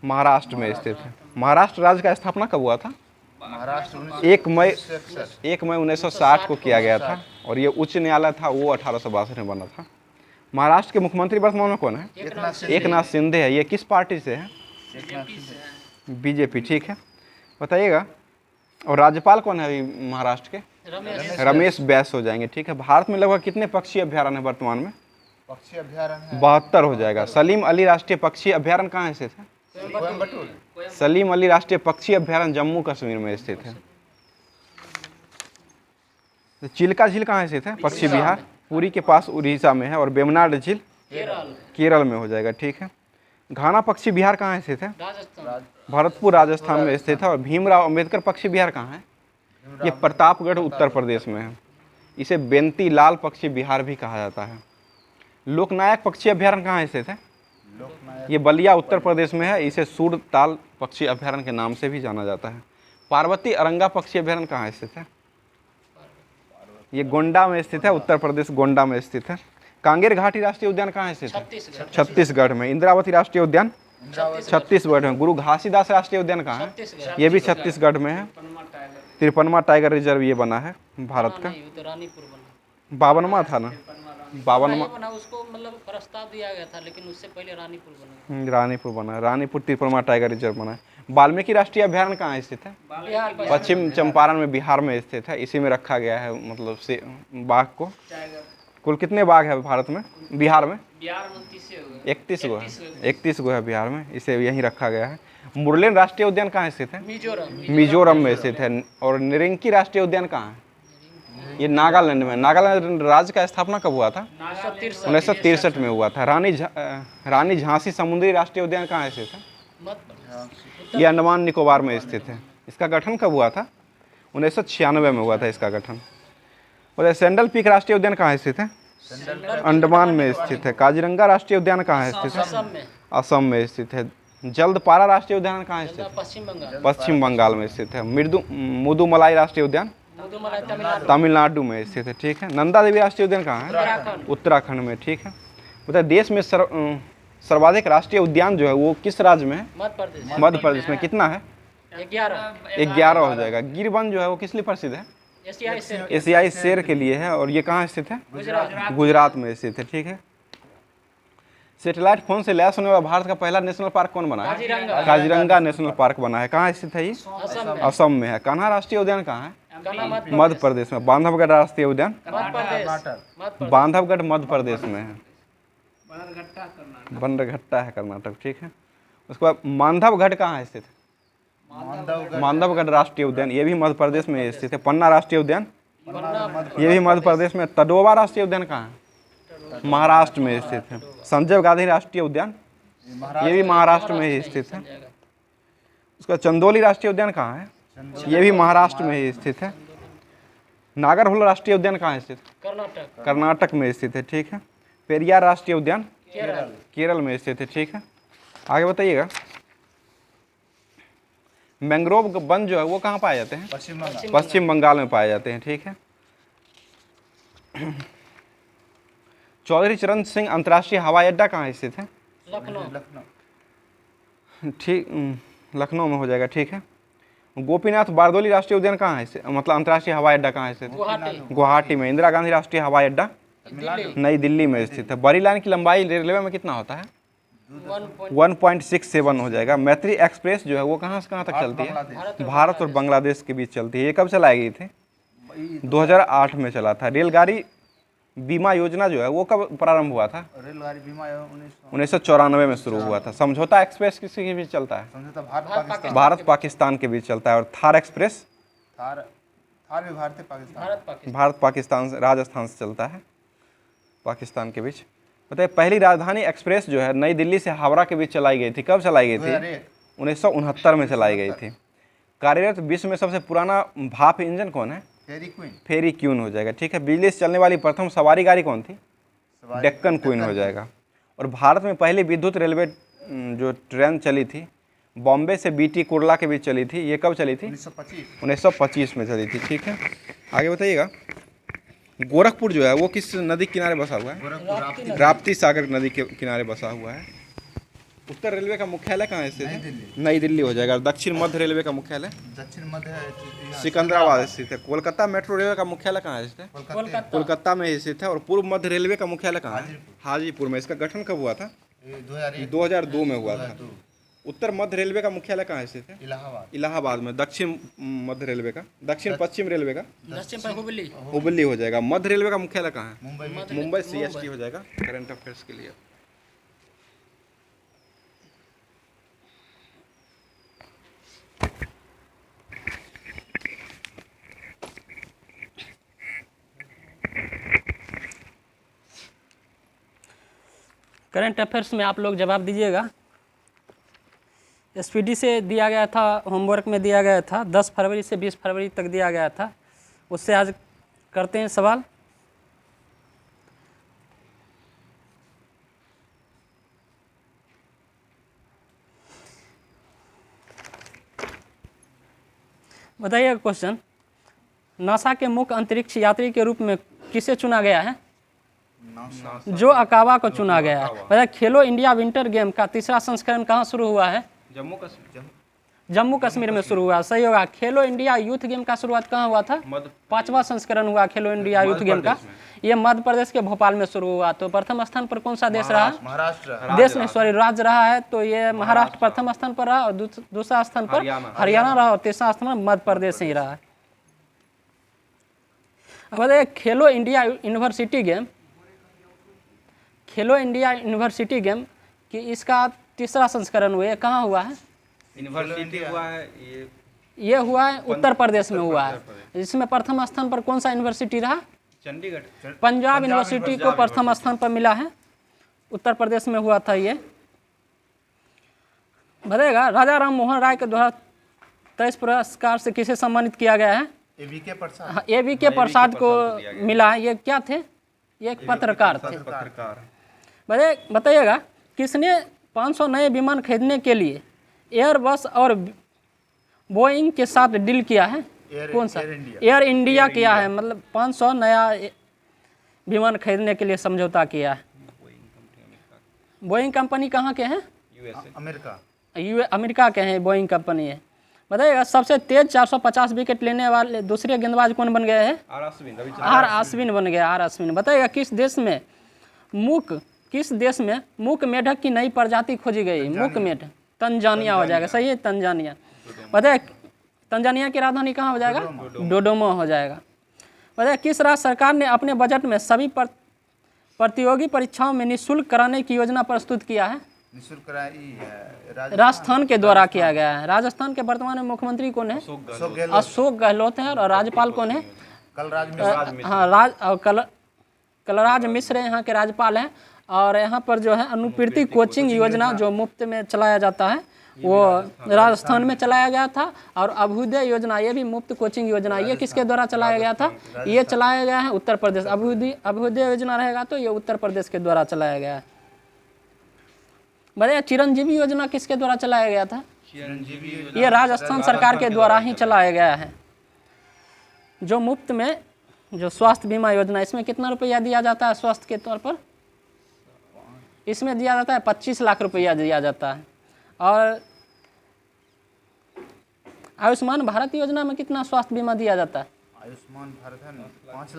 महाराष्ट्र में स्थित है। महाराष्ट्र राज्य का स्थापना कब हुआ था? महाराष्ट्र 1 मई 1960 को किया गया था और ये उच्च न्यायालय था, वो 1862 में बना था। महाराष्ट्र के मुख्यमंत्री वर्तमान में कौन है? एकनाथ शिंदे है। ये किस पार्टी से है? बीजेपी, ठीक है, बताइएगा। और राज्यपाल कौन है अभी महाराष्ट्र के? रमेश बैस हो जाएंगे, ठीक है। भारत में लगभग कितने पक्षी अभ्यारण्य है वर्तमान में? पक्षी अभ्यारण्य 72 हो जाएगा। सलीम अली राष्ट्रीय पक्षी अभ्यारण्य कहाँ स्थित है? सलीम अली राष्ट्रीय पक्षी अभ्यारण्य जम्मू कश्मीर में स्थित है। चिल्का झील कहाँ स्थित है? पश्चिम बिहार, पुरी के पास उड़ीसा में है। और वेमनाड झील केरल में हो जाएगा, ठीक है। घाना पक्षी विहार कहाँ स्थित है? भरतपुर राजस्थान में स्थित है। और भीमराव अंबेडकर पक्षी विहार कहाँ है? ये प्रतापगढ़ उत्तर प्रदेश में है। इसे बेंती लाल पक्षी विहार भी कहा जाता है। लोकनायक पक्षी अभ्यारण्य कहाँ स्थित है? ये बलिया उत्तर प्रदेश में है। इसे सूरताल पक्षी अभ्यारण्य के नाम से भी जाना जाता है। पार्वती अरंगा पक्षी अभ्यारण्य कहाँ स्थित है? ये गोंडा में स्थित है, उत्तर प्रदेश गोंडा में स्थित है। कांगेर घाटी राष्ट्रीय उद्यान कहाँ स्थित है? छत्तीसगढ़ में। इंद्रावती राष्ट्रीय उद्यान छत्तीसगढ़ में। गुरु घासीदास राष्ट्रीय उद्यान कहाँ है? ये भी छत्तीसगढ़ में है। तिरपनवा टाइगर रिजर्व ये बना है भारत का। 52वां था ना? 52वां उसको मतलब प्रस्ताव दिया गया था, लेकिन उससे पहले रानीपुर बना। रानीपुर बना है। रानीपुर तिरपनवा टाइगर रिजर्व बना है। वाल्मीकि राष्ट्रीय अभ्यारण्य कहाँ स्थित है? पश्चिम चंपारण में, बिहार में स्थित है। इसी में रखा गया है मतलब से बाघ को। कुल कितने बाघ है भारत में? बिहार में 31 गो है। 31 गो है बिहार में। इसे यहीं रखा गया है। मुरलेन राष्ट्रीय उद्यान कहाँ स्थित है? मिजोरम में स्थित है। और निरिंकी राष्ट्रीय उद्यान कहाँ है? ये नागालैंड में। नागालैंड राज्य का स्थापना कब हुआ था? 1963 में हुआ था। रानी झांसी समुद्री राष्ट्रीय उद्यान कहाँ स्थित है? ये अंडमान निकोबार में स्थित है। इसका गठन कब हुआ था? 1996 में हुआ था इसका गठन। और सैंडल पीक राष्ट्रीय उद्यान कहाँ स्थित है? अंडमान में स्थित है। काजीरंगा राष्ट्रीय उद्यान कहाँ स्थित है? असम में स्थित है। जल्दपारा राष्ट्रीय उद्यान कहाँ स्थित है? पश्चिम बंगाल में स्थित है। मुदुमलाई राष्ट्रीय उद्यान तमिलनाडु में स्थित है, ठीक है। नंदा देवी राष्ट्रीय उद्यान कहाँ है? उत्तराखंड में, ठीक है। बताइए देश में सर्वाधिक राष्ट्रीय उद्यान जो है वो किस राज्य में है? मध्य प्रदेश में। कितना है? 11 हो जाएगा। गिरवन जो है वो किस लिए प्रसिद्ध है? एशियाई शेर के लिए है। और ये कहाँ स्थित है? गुजरात में स्थित है, ठीक है। सैटेलाइट फोन से लैस होने वाला भारत का पहला नेशनल पार्क कौन बना है? काजीरंगा नेशनल पार्क बना है। कहाँ स्थित है ये? असम में है। कान्हा राष्ट्रीय उद्यान कहाँ है? मध्य प्रदेश में। बांधवगढ़ राष्ट्रीय उद्यान बांधवगढ़ मध्य प्रदेश में है। बनरघट्टा है कर्नाटक, ठीक है। उसके बाद मांधवगढ़ कहाँ स्थित है? मांधवगढ़ राष्ट्रीय उद्यान ये भी मध्य प्रदेश में स्थित है। पन्ना राष्ट्रीय उद्यान ये भी मध्य प्रदेश में। तडोबा राष्ट्रीय उद्यान कहाँ है? महाराष्ट्र में स्थित है। संजय गांधी राष्ट्रीय उद्यान ये भी महाराष्ट्र में ही स्थित है। उसका चंदौली राष्ट्रीय उद्यान कहाँ है? ये भी महाराष्ट्र में ही स्थित है। नागरहोल राष्ट्रीय उद्यान कहाँ स्थित है? कर्नाटक में स्थित है, ठीक है। पेरियार राष्ट्रीय उद्यान केरल में स्थित है, ठीक है। आगे बताइएगा। मैंग्रोव वन जो है वो कहाँ पाए जाते हैं? पश्चिम बंगाल में पाए जाते हैं, ठीक है। चौधरी चरण सिंह अंतर्राष्ट्रीय हवाई अड्डा कहाँ स्थित है? ठीक, लखनऊ में हो जाएगा, ठीक है। गोपीनाथ बारदोली राष्ट्रीय उद्यान कहाँ है? मतलब अंतर्राष्ट्रीय हवाई अड्डा कहाँ स्थित है? गुवाहाटी में। इंदिरा गांधी राष्ट्रीय हवाई अड्डा नई दिल्ली में स्थित है। बड़ी लाइन की लंबाई रेलवे में कितना होता है? 1.67 हो जाएगा। मैत्री एक्सप्रेस जो है वो कहाँ से कहाँ तक चलती है? भारत और बांग्लादेश के बीच चलती है। ये कब चलाई गई थी? 2008 में चला था। रेलगाड़ी बीमा योजना जो है वो कब प्रारंभ हुआ था? रेलगाड़ी बीमा 1994 में शुरू हुआ था। समझौता एक्सप्रेस किसी के बीच चलता है? भारत पाकिस्तान के बीच चलता है। और थार एक्सप्रेस थार भी भारत पाकिस्तान राजस्थान से चलता है, पाकिस्तान के बीच। बताइए पहली राजधानी एक्सप्रेस जो है नई दिल्ली से हावड़ा के बीच चलाई गई थी। कब चलाई गई थी? 1969 में चलाई गई थी। कार्यरत विश्व में सबसे पुराना भाप इंजन कौन है? फेरी क्वीन हो जाएगा, ठीक है। बिजली से चलने वाली प्रथम सवारी गाड़ी कौन थी? डेक्कन क्वीन हो जाएगा। और भारत में पहली विद्युत रेलवे जो ट्रेन चली थी बॉम्बे से बीटी कुर्ला के बीच चली थी, ये कब चली थी? 1925 में चली थी, ठीक है। आगे बताइएगा। गोरखपुर जो है वो किस नदी के किनारे बसा हुआ है? राप्ती सागर नदी के किनारे बसा हुआ है। उत्तर रेलवे का मुख्यालय कहाँ है नई स्थित? दिल्ली। नई दिल्ली हो जाएगा। और दक्षिण मध्य रेलवे का मुख्यालय दक्षिण मध्य यहाँ सिकंदराबाद स्थित है। कोलकाता मेट्रो रेलवे का मुख्यालय कहाँ स्थित है? कोलकाता कोलकाता में स्थित है। और पूर्व मध्य रेलवे का मुख्यालय कहाँ है? हाजीपुर। हाजीपुर में। इसका गठन कब हुआ था? 2001 2002 में हुआ था। उत्तर मध्य रेलवे का मुख्यालय कहाँ स्थित है? इलाहाबाद। इलाहाबाद में। दक्षिण मध्य रेलवे का, दक्षिण पश्चिम रेलवे का दक्षिण पर हुबली। हुबली हो जाएगा। मध्य रेलवे का मुख्यालय कहाँ है? मुंबई में मुंबई CST हो जाएगा। करंट अफेयर्स के लिए करंट अफेयर्स में आप लोग जवाब दीजिएगा। SPD से दिया गया था, होमवर्क में दिया गया था, 10 फरवरी से 20 फरवरी तक दिया गया था। उससे आज करते हैं सवाल। बताइएगा क्वेश्चन, नासा के मुख्य अंतरिक्ष यात्री के रूप में किसे चुना गया है? जो अकावा को चुना गया है। बताइए खेलो इंडिया विंटर गेम का तीसरा संस्करण कहाँ शुरू हुआ है? जम्मू कश्मीर में शुरू हुआ। सही होगा। खेलो इंडिया यूथ गेम का शुरुआत कहाँ हुआ था? 5वां संस्करण हुआ खेलो इंडिया यूथ गेम का। ये मध्य प्रदेश के भोपाल में शुरू हुआ। तो प्रथम स्थान पर कौन सा देश रहा? महाराष्ट्र। देश नहीं, सॉरी, राज्य रहा है। तो ये महाराष्ट्र प्रथम स्थान पर रहा और दूसरा स्थान पर हरियाणा रहा और तीसरा स्थान मध्य प्रदेश ही रहा। अब बताइए खेलो इंडिया यूनिवर्सिटी गेम, खेलो इंडिया यूनिवर्सिटी गेम कि इसका तीसरा संस्करण हुआ है, कहाँ हुआ है? यूनिवर्सिटी हुआ है ये हुआ है उत्तर प्रदेश में हुआ है। इसमें प्रथम स्थान पर कौन सा यूनिवर्सिटी रहा? चंडीगढ़। पंजाब यूनिवर्सिटी को प्रथम स्थान पर मिला है। उत्तर प्रदेश में हुआ था ये। बताइएगा राजा राम मोहन राय के 2023 पुरस्कार से किसे सम्मानित किया गया है? AVK प्रसाद। हाँ, AVK प्रसाद को मिला है। ये क्या थे? ये एक पत्रकार थे। बताइएगा किसने 500 नए विमान खरीदने के लिए एयरबस और बोइंग के साथ डील किया है? कौन सा? एयर इंडिया किया है। मतलब 500 नया विमान खरीदने के लिए समझौता किया है। बोइंग कंपनी कहाँ के हैं? अमेरिका। अमेरिका के हैं बोइंग कंपनी है। बताइएगा सबसे तेज 450 विकेट लेने वाले दूसरे गेंदबाज कौन बन गए हैं? आर अश्विन बन गया। आर अश्विन। बताइएगा किस देश में मूक मेढक की नई प्रजाति खोजी गई? मूक मेढक तंजानिया हो जाएगा। सही है, तंजानिया। बताइए तंजानिया की राजधानी कहाँ हो जाएगा? डोडोमा हो जाएगा। बताइए किस राज्य सरकार ने अपने बजट में सभी प्रतियोगी परीक्षाओं में निःशुल्क कराने की योजना प्रस्तुत किया है? निःशुल्क राजस्थान के द्वारा किया गया है। राजस्थान के वर्तमान में मुख्यमंत्री कौन है? अशोक गहलोत हैं। और राज्यपाल कौन है? कलराज मिश्र यहाँ के राज्यपाल हैं। और यहाँ पर जो है अनुपूर्ति कोचिंग योजना जो मुफ्त में चलाया जाता है वो राजस्थान में चलाया गया था। और अभ्युदय योजना ये भी मुफ्त कोचिंग योजना, ये किसके द्वारा चलाया गया था? ये चलाया गया है उत्तर प्रदेश। अभ्युदय योजना रहेगा तो ये उत्तर प्रदेश के द्वारा चलाया गया है। बताइए चिरंजीवी योजना किसके द्वारा चलाया गया था? ये राजस्थान सरकार के द्वारा ही चलाया गया है। जो मुफ्त में जो स्वास्थ्य बीमा योजना, इसमें कितना रुपया दिया जाता है स्वास्थ्य के तौर पर? इसमें दिया जाता है 25 लाख रुपया दिया जाता है। और आयुष्मान भारत योजना में कितना स्वास्थ्य बीमा दिया जाता है? आयुष्मान भारत है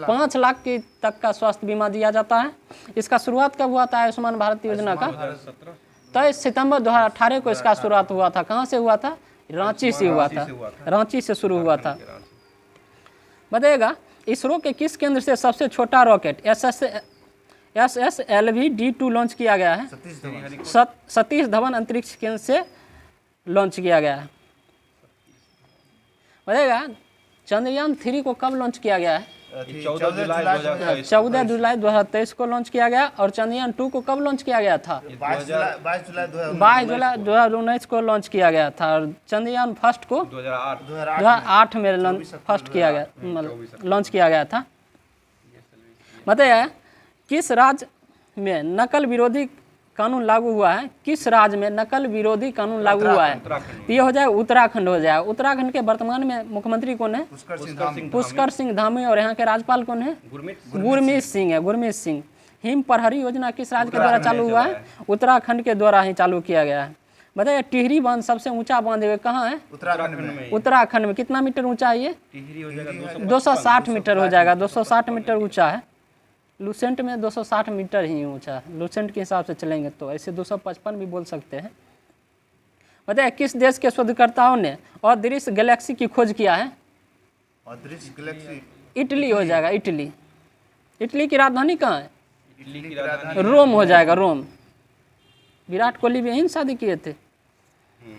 5 लाख की तक का स्वास्थ्य बीमा दिया जाता है। इसका शुरुआत कब हुआ था आयुष्मान भारत योजना का? 23 सितंबर 2018 को इसका शुरुआत हुआ था। कहाँ से हुआ था? रांची से हुआ था। रांची से शुरू हुआ था। बताइएगा इसरो के किस केंद्र से सबसे छोटा रॉकेट SSLV-D2 लॉन्च किया गया है? सतीश धवन अंतरिक्ष केंद्र से लॉन्च किया गया है। बताइएगा चंद्रयान 3 को कब लॉन्च किया गया है? 14 जुलाई 2023 को लॉन्च किया गया। और चंद्रयान 2 को कब लॉन्च किया गया था? 22 जुलाई 2019 को लॉन्च किया गया था। और चंद्रयान फर्स्ट को 2008 में फर्स्ट किया गया, लॉन्च किया गया था। बताइए किस राज्य में नकल विरोधी कानून लागू हुआ है? किस राज्य में नकल विरोधी कानून लागू हुआ है? ये हो जाए उत्तराखंड हो जाए। उत्तराखंड के वर्तमान में मुख्यमंत्री कौन है? पुष्कर सिंह धामी। और यहाँ के राज्यपाल कौन है? गुरमीत सिंह है। गुरमीत सिंह। हिम प्रहरी योजना किस राज्य के द्वारा चालू हुआ है? उत्तराखंड के द्वारा ही चालू किया गया है। बताइए टिहरी बांध सबसे ऊंचा बांध है कहाँ है? उत्तराखंड में। उत्तराखंड में। कितना मीटर ऊंचा है ये? टिहरी हो जाएगा 260 मीटर हो जाएगा। 260 मीटर ऊंचा है। लुसेंट में 260 मीटर ही ऊंचा है। लुसेंट के हिसाब से चलेंगे तो ऐसे 255 भी बोल सकते हैं। बताइए किस देश के शोधकर्ताओं ने अदृश्य गैलेक्सी की खोज किया है? अदृश्य गैलेक्सी इटली हो जाएगा। इटली। इटली की राजधानी कहाँ है? इटली की राजधानी रोम हो जाएगा। रोम। विराट कोहली भी यहीं शादी किए थे,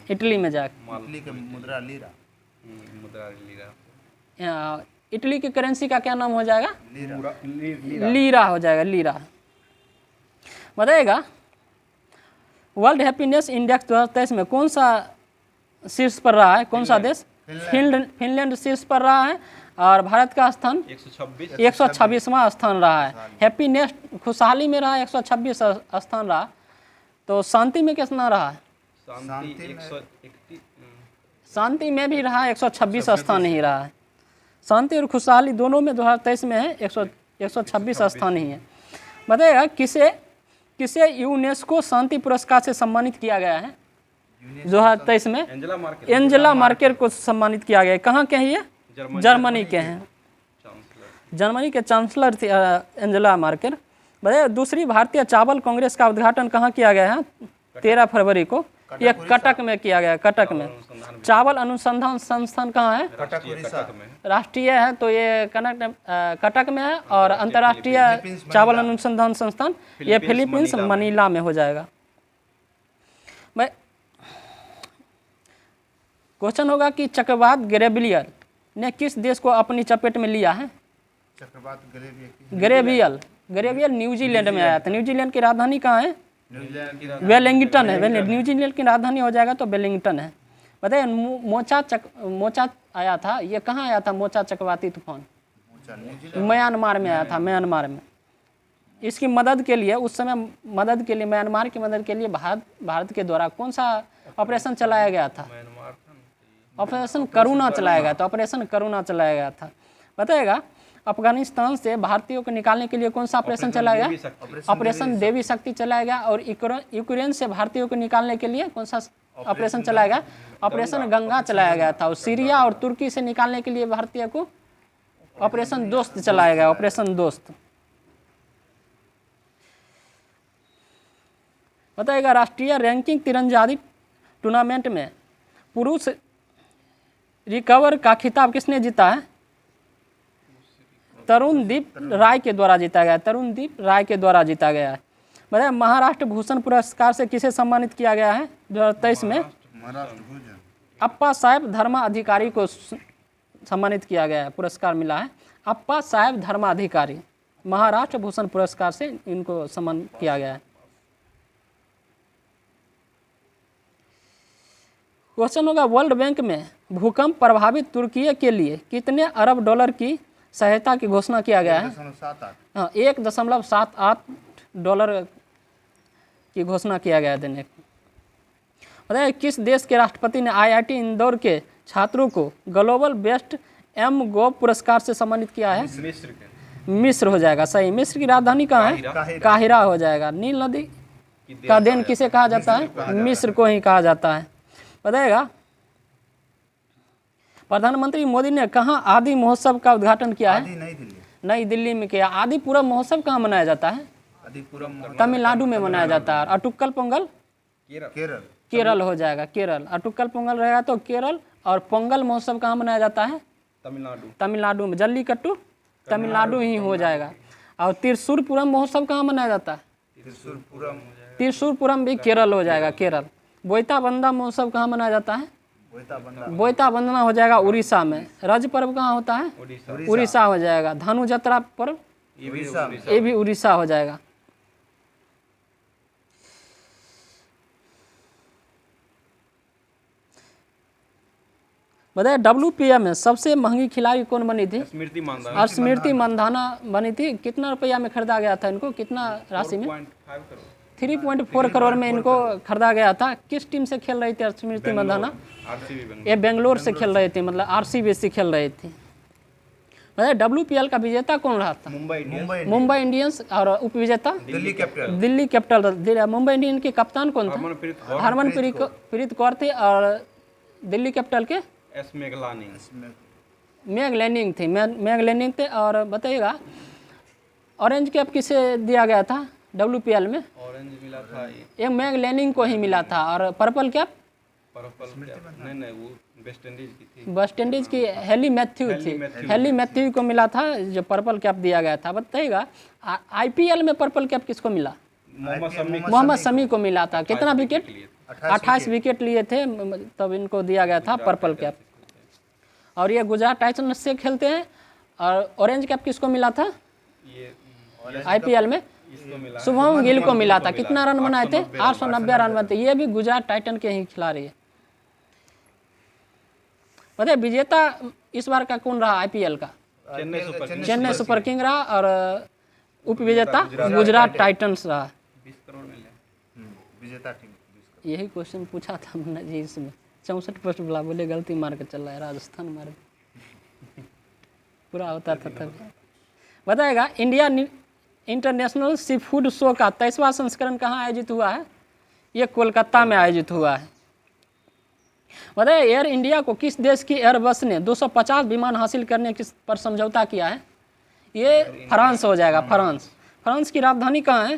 इटली में जाकर। इटली के मुद्रा लीरा। मुद्रा लीरा। इटली की करेंसी का क्या नाम हो जाएगा? लीरा। लीरा हो जाएगा। लीरा। बताइएगा वर्ल्ड हैप्पीनेस इंडेक्स 2023 में कौन सा शीर्ष पर रहा है? कौन सा देश? फिनलैंड शीर्ष पर रहा है। और भारत का स्थान 126वां स्थान रहा है। हैप्पीनेस खुशहाली में रहा 126 स्थान रहा। तो शांति में कितना रहा? शांति में भी रहा 126 स्थान ही रहा है। शांति और खुशहाली दोनों में 2023 में है 126 स्थान ही है। बताइएगा किसे यूनेस्को शांति पुरस्कार से सम्मानित किया गया है 2023 में? एंजेला मार्केल को सम्मानित किया गया है। कहाँ के हैं ये? जर्मनी के हैं। जर्मनी के चांसलर थी एंजेला मार्केल। बताइए दूसरी भारतीय चावल कांग्रेस का उद्घाटन कहाँ किया गया है? 13 फरवरी को। ये कटक में किया गया। कटक में। चावल अनुसंधान संस्थान कहाँ है? कटक उड़ीसा। राष्ट्रीय है तो ये कटक में है। और अंतर्राष्ट्रीय चावल अनुसंधान संस्थान ये फिलीपींस मनीला में हो जाएगा। भाई क्वेश्चन होगा कि चक्रवात ग्रेवियल ने किस देश को अपनी चपेट में लिया है? चक्रवात ग्रेवियल न्यूजीलैंड में आया था। न्यूजीलैंड की राजधानी कहाँ है? न्यूजीलैंड। वेलिंगटन है। न्यूजीलैंड की राजधानी हो जाएगा तो वेलिंगटन है। बताइए मोचा आया था। ये कहाँ आया था? मोचा चक्रवाती तूफान म्यांमार में आया था। म्यांमार में। इसकी मदद के लिए उस समय म्यांमार की मदद के लिए भारत के द्वारा कौन सा ऑपरेशन चलाया गया था? ऑपरेशन करुणा चलाया गया था। ऑपरेशन करुणा चलाया गया था। बताइएगा अफगानिस्तान से भारतीयों को निकालने के लिए कौन सा ऑपरेशन चलाया गया? ऑपरेशन देवी शक्ति चलाया गया। और यूक्रेन से भारतीयों को निकालने के लिए कौन सा ऑपरेशन चलाया गया? ऑपरेशन गंगा चलाया गया था। और सीरिया और तुर्की से निकालने के लिए भारतीय को ऑपरेशन दोस्त चलाया गया। ऑपरेशन दोस्त। बताइएगा राष्ट्रीय रैंकिंग तीरंदाजी टूर्नामेंट में पुरुष रिकवर का खिताब किसने जीता है? तरुणदीप राय के द्वारा जीता गया। तरुणदीप राय के द्वारा जीता गया है। बताइए महाराष्ट्र भूषण पुरस्कार से किसे सम्मानित किया गया है 2023 में? महाराष्ट्र भूषण अप्पा साहेब धर्माधिकारी को सम्मानित किया गया है। पुरस्कार मिला है अप्पा साहेब धर्माधिकारी। महाराष्ट्र भूषण पुरस्कार से इनको सम्मान किया गया है। क्वेश्चन होगा वर्ल्ड बैंक में भूकंप प्रभावित तुर्की के लिए कितने अरब डॉलर की सहायता की घोषणा किया गया है? 1.78। 1.78 की घोषणा किया गया देने को। बताइए किस देश के राष्ट्रपति ने IIT इंदौर के छात्रों को ग्लोबल बेस्ट M.Gov पुरस्कार से सम्मानित किया है? मिस्र हो जाएगा। सही। मिस्र की राजधानी कहाँ है? काहिरा हो जाएगा। नील नदी का देन किसे कहा जाता है? मिस्र को ही कहा जाता है। बताइएगा प्रधानमंत्री मोदी ने कहाँ आदि महोत्सव का उद्घाटन किया है? नई दिल्ली में किया। आदि पूरम महोत्सव कहाँ मनाया जाता है? तमिलनाडु में मनाया जाता है। अटुक्कल पोंगल केरल हो जाएगा। केरल। अटुक्कल पोंगल रहेगा तो केरल। और पोंगल महोत्सव कहाँ मनाया जाता है? तमिलनाडु में। जल्लीकट्टू तमिलनाडु ही हो जाएगा। और त्रिशूरपुरम महोत्सव कहाँ मनाया जाता है? त्रिशूरपुरम भी केरल हो जाएगा। केरल। बोईता बंदा महोत्सव कहाँ मनाया जाता है? बोईता बंदना हो जाएगा उड़ीसा में। रज पर्व कहाँ होता है? उड़ीसा हो जाएगा। धनु यात्रा पर्व ये भी उड़ीसा हो जाएगा। बताइए WPM में सबसे महंगी खिलाड़ी कौन बनी थी? स्मृति मंधाना बनी थी। कितना रुपया में खरीदा गया था इनको? कितना राशि में? 3.4 करोड़ में इनको खरीदा गया था। किस टीम से खेल रही थी स्मृति मंधाना? ये बेंगलोर से खेल रहे थे। मतलब RCB से खेल रहे थे। मतलब WPL का विजेता कौन रहा था? मुंबई इंडियंस। और उपविजेता Delhi capital. Delhi capital. Mumbai Indians के कप्तान कौन था? हरमनप्रीत कौर थे। और दिल्ली कैपिटल के मैग लैनिंग थे। मैग लैनिंग थे। और बताइएगा ऑरेंज कैप किसे दिया गया था WPL में? ऑरेंज मिला था एक मैग लैनिंग को ही मिला था। और पर्पल कैप नहीं वो वेस्ट इंडीज की थी। वेस्ट इंडीज की हेली मैथ्यू थी। हेली मैथ्यू को मिला था जो पर्पल कैप दिया गया था। बताइएगा IPL में पर्पल कैप किसको मिला? मोहम्मद शमी को मिला था। कितना विकेट? 28 विकेट लिए थे, तब इनको दिया गया था पर्पल कैप। और ये गुजरात टाइटंस से खेलते हैं। और ऑरेंज कैप किसको मिला था IPL में? शुभम गिल को मिला था। कितना रन बनाए थे? 890 रन बनाए थे। ये भी गुजरात टाइटन के ही खिलाड़ी है। पता है विजेता इस बार का कौन रहा IPL का? चेन्नई सुपर किंग रहा। और उपविजेता गुजरात टाइटंस रहा। 20 करोड़ मिले विजेता टीम। यही क्वेश्चन पूछा था हमने जी इसमें। 64 पोस्ट बोला, बोले गलती मार के चल रहा है, राजस्थान मार पूरा होता था तब। बताएगा India international sea food show का 23वां संस्करण कहाँ आयोजित हुआ है? ये कोलकाता में आयोजित हुआ है। बताइए एयर इंडिया को किस देश की एयरबस ने 250 विमान हासिल करने पर समझौता किया है? ये फ्रांस हो जाएगा। फ्रांस की राजधानी कहाँ है?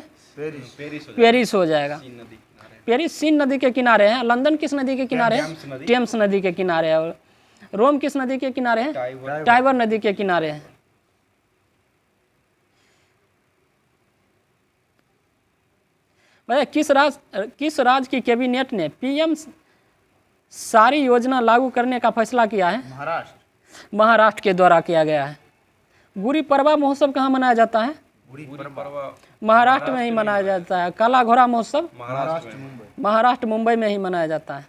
पेरिस हो जाएगा। पेरिस सीन नदी के किनारे है। लंदन किस नदी के किनारे है? टेम्स नदी के किनारे है। और रोम किस नदी के किनारे है? टाइबर नदी के किनारे है। किस राज्य की कैबिनेट ने PM सारी योजना लागू करने का फैसला किया है? महाराष्ट्र के द्वारा किया गया है। गुड़ी पड़वा महोत्सव कहाँ मनाया जाता है? महाराष्ट्र में ही मनाया जाता है। काला घोड़ा महोत्सव महाराष्ट्र मुंबई में ही मनाया जाता है।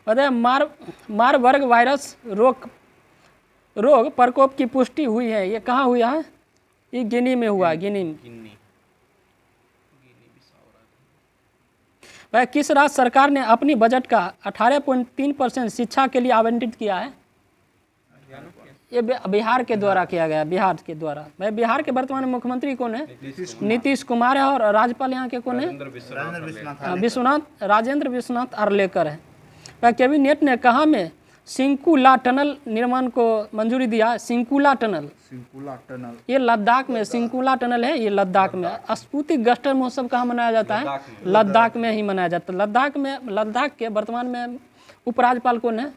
बताए मारबर्ग वायरस रोग प्रकोप की पुष्टि हुई है। ये कहाँ हुआ है? ये गिनी में हुआ है। गिनी। वह किस राज्य सरकार ने अपनी बजट का 18.3% शिक्षा के लिए आवंटित किया है? ये बिहार के द्वारा किया गया। बिहार के द्वारा। भाई बिहार के वर्तमान मुख्यमंत्री कौन है? नीतीश कुमार है। और राज्यपाल यहाँ के कौन है? राजेंद्र विश्वनाथ आर्लेकर है। वह कैबिनेट ने कहाँ में सिंकुला टनल निर्माण को मंजूरी दिया? सिंकुला टनल ये लद्दाख में सिंकुला टनल है। ये लद्दाख में। स्पुतिक गस्टर महोत्सव कहाँ मनाया जाता है? लद्दाख में ही मनाया जाता है। लद्दाख के वर्तमान में उपराज्यपाल कौन है?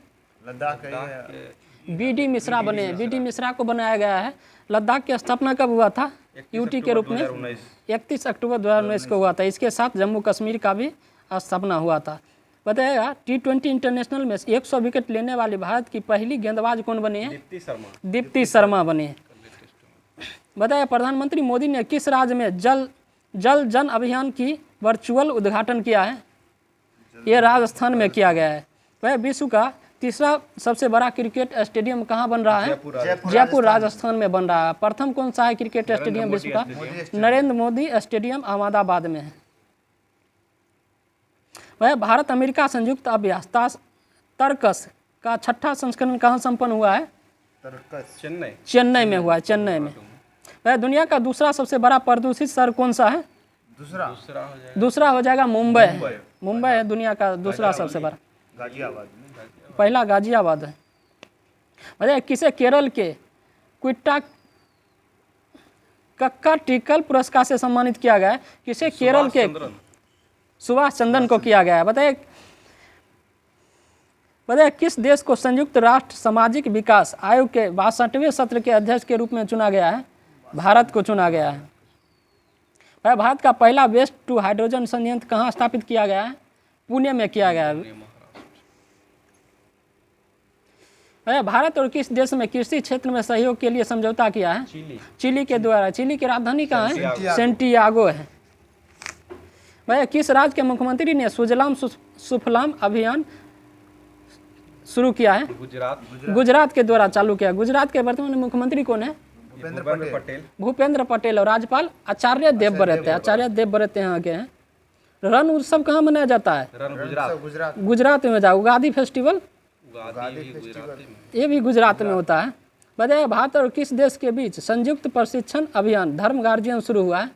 BD मिश्रा बने। BD मिश्रा को बनाया गया है। लद्दाख की स्थापना कब हुआ था? UT के रूप में 31 अक्टूबर 2019 को हुआ था। इसके साथ जम्मू कश्मीर का भी स्थापना हुआ था। बताएगा T20 इंटरनेशनल में 100 विकेट लेने वाली भारत की पहली गेंदबाज कौन बनी है? दीप्ति शर्मा बनी है। बताया प्रधानमंत्री मोदी ने किस राज्य में जल जन अभियान की वर्चुअल उद्घाटन किया है? ये राजस्थान में किया गया है। वह विश्व का तीसरा सबसे बड़ा क्रिकेट स्टेडियम कहाँ बन रहा है? जयपुर राजस्थान में बन रहा है। प्रथम कौन सा है क्रिकेट स्टेडियम विश्व का? नरेंद्र मोदी स्टेडियम अहमदाबाद में है। वह भारत अमेरिका संयुक्त अभ्यास तर्कस का 6ठा संस्करण कहाँ संपन्न हुआ है? चेन्नई में हुआ है। चेन्नई में। वह दुनिया का दूसरा सबसे बड़ा प्रदूषित शहर कौन सा है? दूसरा हो जाएगा मुंबई। मुंबई है दुनिया का दूसरा सबसे बड़ा। पहला गाजियाबाद है। मतलब किसे केरल के क्विट्टा कक्का टिकल पुरस्कार से सम्मानित किया गया है? किसे केरल के सुभाष चंद्रन को किया गया है। बताइए किस देश को संयुक्त राष्ट्र सामाजिक विकास आयोग के 62वें सत्र के अध्यक्ष के रूप में चुना गया है? भारत को चुना गया है। भारत का पहला वेस्ट टू हाइड्रोजन संयंत्र कहाँ स्थापित किया गया है? पुणे में किया गया है। भारत और किस देश में कृषि क्षेत्र में सहयोग के लिए समझौता किया है? चिली के द्वारा। चिली की राजधानी कहाँ है? सेंटियागो है। भाई किस राज्य के मुख्यमंत्री ने सुजलाम सुफलाम अभियान शुरू किया है? गुजरात के द्वारा चालू किया। गुजरात के वर्तमान मुख्यमंत्री कौन है? भूपेंद्र पटेल। और राज्यपाल आचार्य देवव्रत है। आचार्य देवव्रत यहाँ के हैं। रण उत्सव कहाँ मनाया जाता है? गुजरात में जाओ। उगादी फेस्टिवल ये भी गुजरात में होता है। बताइए भारत और किस देश के बीच संयुक्त प्रशिक्षण अभियान धर्म गार्जियन शुरू हुआ है?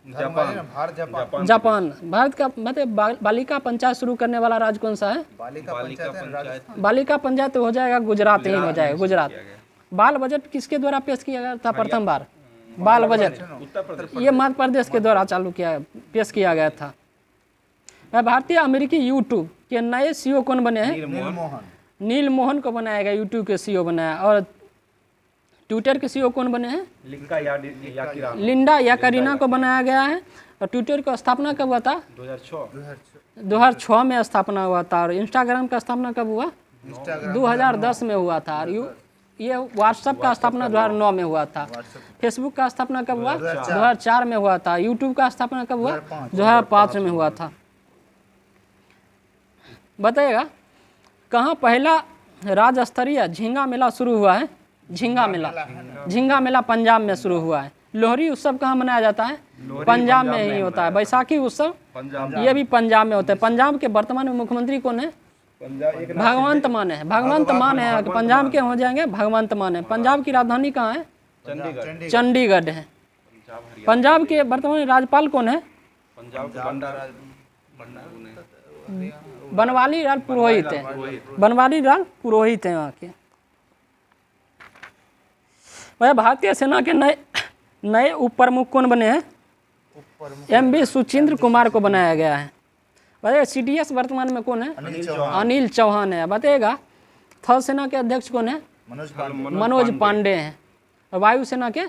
भारत जापान। जापान। भारत का बताइए बालिका पंचायत शुरू करने वाला राज्य कौन सा है? बालिका पंचायत है राजस्थान। बालिका पंचायत हो जाएगा गुजरात ही हो जाएगा, गुजरात। बाल बजट किसके द्वारा पेश किया गया था प्रथम बार? बाल बजट ये मध्य प्रदेश के द्वारा पेश किया गया था। भारतीय अमेरिकी यूट्यूब के नए सीईओ कौन बने हैं? नील मोहन को बनाया गया, यूट्यूब के सीईओ बनाया। और ट्विटर के सीईओ कौन बने हैं? लिंडा याकारिना को बनाया गया है। और ट्विटर की स्थापना कब हुआ था? 2006 में स्थापना हुआ था। और इंस्टाग्राम का स्थापना कब हुआ? 2010 में हुआ था। और ये व्हाट्सएप का स्थापना 2009 में हुआ था। फेसबुक का स्थापना कब हुआ? 2004 में हुआ था। यूट्यूब का स्थापना कब हुआ? 2005 में हुआ था। बताइएगा कहाँ पहला राज्य स्तरीय झींगा मेला शुरू हुआ है? झींगा मेला पंजाब में शुरू हुआ है। लोहड़ी उत्सव कहाँ मनाया जाता है? पंजाब में ही होता है। बैसाखी उत्सव ये भी पंजाब में होता है। पंजाब के वर्तमान में मुख्यमंत्री कौन है? भगवंत मान है। भगवंत मान है। पंजाब के हो जाएंगे भगवंत मान है। पंजाब की राजधानी कहाँ है? चंडीगढ़ है। पंजाब के वर्तमान राज्यपाल कौन है? बनवारी लाल पुरोहित है। बनवारी लाल पुरोहित है वहाँ के। वह भारतीय सेना के नए उप प्रमुख कौन बने हैं? MV सुचिंद्र कुमार को बनाया गया है। बताइए CDS वर्तमान में कौन है? अनिल चौहान है। बताइएगा थल सेना के अध्यक्ष कौन है? मनोज पांडे हैं। और वायुसेना के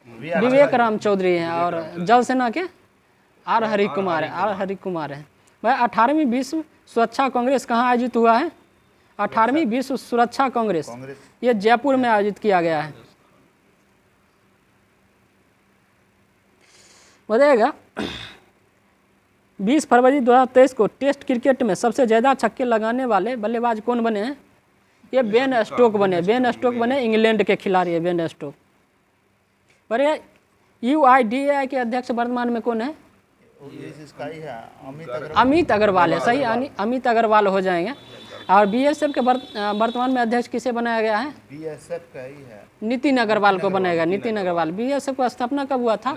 विवेक राम चौधरी हैं। और जल सेना के आर हरि कुमार है। भाई 18वीं विश्व सुरक्षा कांग्रेस कहाँ आयोजित हुआ है? 18वीं विश्व सुरक्षा कांग्रेस ये जयपुर में आयोजित किया गया है। बताइएगा 20 फरवरी 2023 को टेस्ट क्रिकेट में सबसे ज़्यादा छक्के लगाने वाले बल्लेबाज कौन बने हैं? ये बेन स्टोक बने। इंग्लैंड के खिलाड़ी है बेन स्टोक। बढ़िया। UIDAI के अध्यक्ष वर्तमान में कौन है? अमित अग्रवाल है। सही, अमित अग्रवाल हो जाएंगे। और BSF के वर्तमान में अध्यक्ष किसे बनाया गया है? BSF का ही है, नितिन अग्रवाल को बनाएगा। नितिन अग्रवाल। BSF का स्थापना कब हुआ था?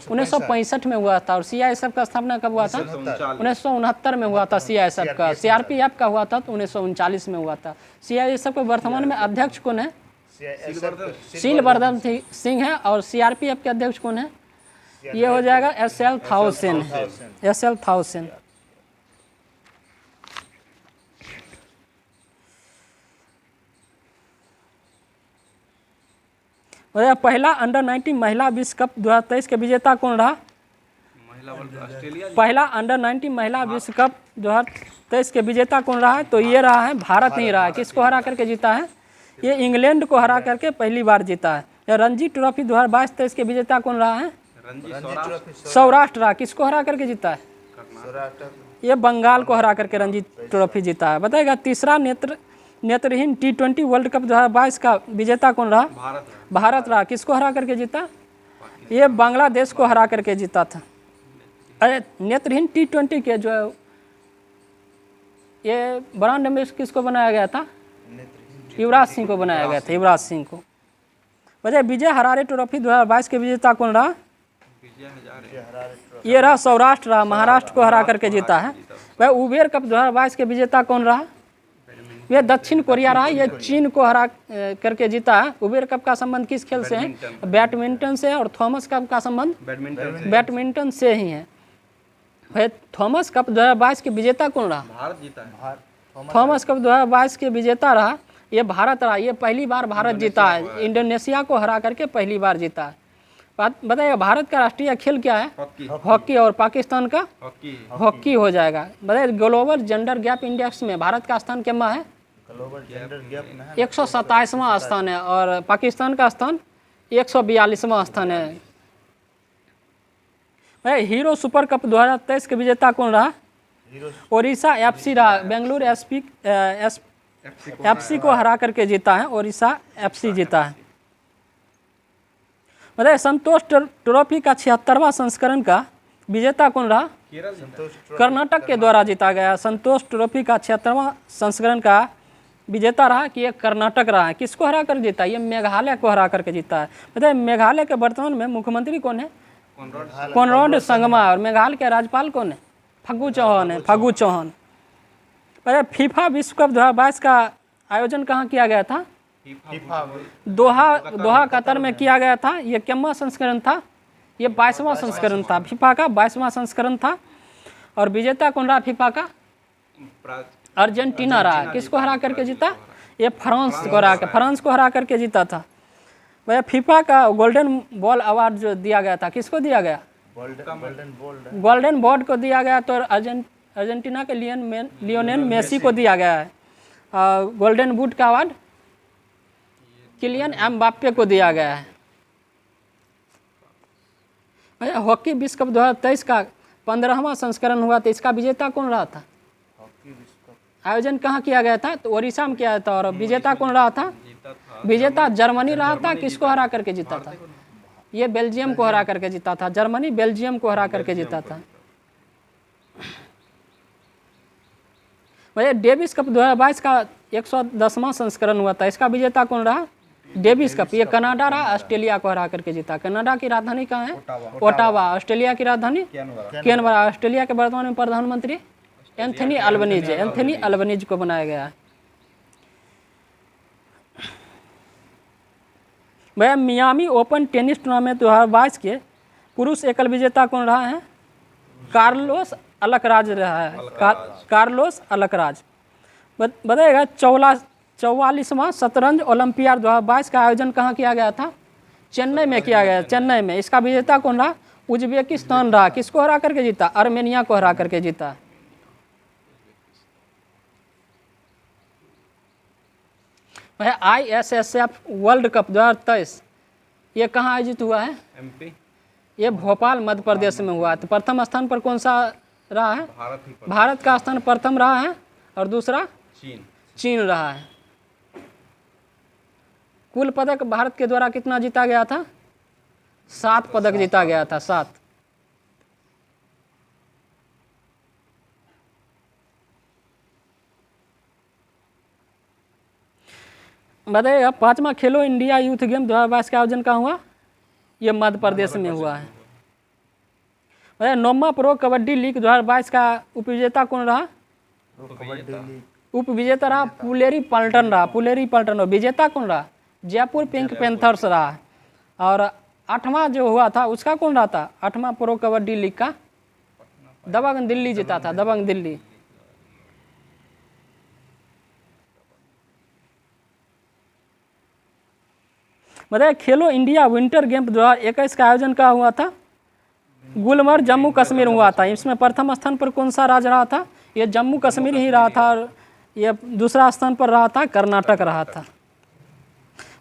1965 में हुआ था। और CISF का स्थापना कब हुआ था? 1969 में हुआ था। CISF का। CRPF का हुआ था तो 1939 में हुआ था। CISF के वर्तमान में अध्यक्ष कौन है? शीलवर्धन सिंह है। और CRPF के अध्यक्ष कौन है? ये हो जाएगा SL थाउसेन। पहला अंडर 19 महिला विश्व कप 2023 के विजेता कौन रहा? पहला अंडर 19 महिला विश्व कप 2023 के विजेता कौन रहा है? तो ये रहा है, भारत ही रहा है। किसको हरा करके जीता है? ये इंग्लैंड को हरा करके पहली बार जीता है। रणजी ट्रॉफी 2022-23 के विजेता कौन रहा है? सौराष्ट्र रहा। किसको हरा करके जीता है? ये बंगाल को हरा करके रणजी ट्रॉफी जीता है। बताएगा तीसरा नेत्रहीन T20 वर्ल्ड कप 2022 का विजेता कौन रहा? भारत रहा। किसको हरा करके जीता? ये बांग्लादेश को हरा करके जीता था। अरे नेत्रहीन T20 के जो ये ब्रांड एम्बेसडर किसको बनाया गया था? युवराज सिंह को बनाया गया था। युवराज सिंह को। वजह विजय हरारे ट्रॉफी 2022 के विजेता कौन रहा? ये रहा सौराष्ट्र रहा। महाराष्ट्र को हरा करके जीता है। वह उबेर कप 2022 के विजेता कौन रहा? ये दक्षिण कोरिया रहा। ये चीन को हरा करके जीता है। उबेर कप का संबंध किस खेल से है? बैडमिंटन से। और थॉमस कप का संबंध बैडमिंटन से ही है। भाई थॉमस कप 2022 के विजेता कौन रहा? भारत जीता है। थॉमस कप 2022 के विजेता रहा ये भारत रहा। ये पहली बार भारत जीता है। इंडोनेशिया को हरा करके पहली बार जीता है। बताइए भारत का राष्ट्रीय खेल क्या है? हॉकी। और पाकिस्तान का हॉकी हो जाएगा। बताइए ग्लोबल जेंडर गैप इंडेक्स में भारत का स्थान क्या है? 127वां स्थान है। और पाकिस्तान का स्थान 142वां स्थान है। भाई हीरो सुपर कप 2023 के विजेता कौन रहा? ओडिशा FC रहा। बेंगलुरु FC को हरा करके जीता है। ओडिशा FC जीता है। बताइए संतोष ट्रॉफी का 76वां संस्करण का विजेता कौन रहा? कर्नाटक के द्वारा जीता गया। संतोष ट्रॉफी का 76वां संस्करण का विजेता रहा कि ये कर्नाटक रहा है। किसको हरा कर जीता? ये मेघालय को हरा करके जीता है। बताइए मेघालय के वर्तमान में मुख्यमंत्री कौन है? कॉनराड संगमा। और मेघालय के राज्यपाल कौन है? फग्गू चौहान है, फग्गू चौहान। बताइए फीफा विश्व कप 2022 का आयोजन कहाँ किया गया था? दोहा कतर में किया गया था। ये कितना संस्करण था? ये 22वां संस्करण था। फीफा का 22वां संस्करण था। और विजेता कौन रहा फीफा का? अर्जेंटीना रहा। किसको हरा करके जीता? ये फ्रांस को हरा करके जीता था। वह फीफा का गोल्डन बॉल अवार्ड जो दिया गया था, किसको दिया गया? गोल्डन बॉल को दिया गया। तो अर्जेंटीना के लियोनेल मेसी को दिया गया है। गोल्डन बूट का अवार्ड किलियन एम्बाप्पे को दिया गया है। हॉकी विश्व कप 2023 का 15वां संस्करण हुआ था। इसका विजेता कौन रहा था? आयोजन कहाँ किया गया था? तो ओडिशा में किया था। और विजेता कौन रहा था? विजेता जर्मनी रहा था। किसको हरा करके जीता था? ये बेल्जियम को हरा करके जीता था। जर्मनी बेल्जियम को हरा करके जीता था। भैया डेविस कप 2022 का 110वां संस्करण हुआ था। इसका विजेता कौन रहा? Davis cup. ये कनाडा रहा, ऑस्ट्रेलिया को हरा करके जीता। कनाडा की राजधानी कहाँ है? ओटावा। ऑस्ट्रेलिया की राजधानी कैनबरा। ऑस्ट्रेलिया के वर्तमान में प्रधानमंत्री एंथनी अल्बनीज को बनाया गया है। भैया मियामी ओपन टेनिस टूर्नामेंट 2022 के पुरुष एकल विजेता कौन रहा है? कार्लोस अलकराज रहा है। Carlos Alcaraz. बताइएगा 44वां शतरंज ओलंपियाड 2022 का आयोजन कहाँ किया गया था? चेन्नई में किया गया। चेन्नई में। इसका विजेता कौन रहा? उज्बेकिस्तान रहा। किसको हरा करके जीता? आर्मेनिया को हरा करके जीता। ISSF वर्ल्ड कप 2023 ये कहाँ आयोजित हुआ है? MP। ये भोपाल मध्य प्रदेश में हुआ। तो प्रथम स्थान पर कौन सा रहा है? भारत का स्थान प्रथम रहा है। और दूसरा चीन रहा है। कुल पदक भारत के द्वारा कितना जीता गया था? 7 पदक जीता गया था। 7। बताइएगा 5वां खेलो इंडिया यूथ गेम 2022 का आयोजन कहाँ हुआ? ये मध्य प्रदेश में हुआ है। बताइए 9वां प्रो कबड्डी लीग 2022 का उपविजेता कौन रहा? उपविजेता रहा पुलेरी पल्टन रहा। और विजेता कौन रहा? जयपुर पिंक पैंथर्स रहा। और 8वां जो हुआ था उसका कौन रहा था? 8वां प्रो कबड्डी लीग का दबंग दिल्ली जीता था। दबंग दिल्ली। बताइए खेलो इंडिया विंटर गेम 2021 का आयोजन कहाँ हुआ था? गुलमर्ग जम्मू कश्मीर हुआ था। इसमें प्रथम स्थान पर कौन सा राज्य रहा था? ये जम्मू कश्मीर ही रहा था। और ये दूसरा स्थान पर रहा था कर्नाटक रहा था।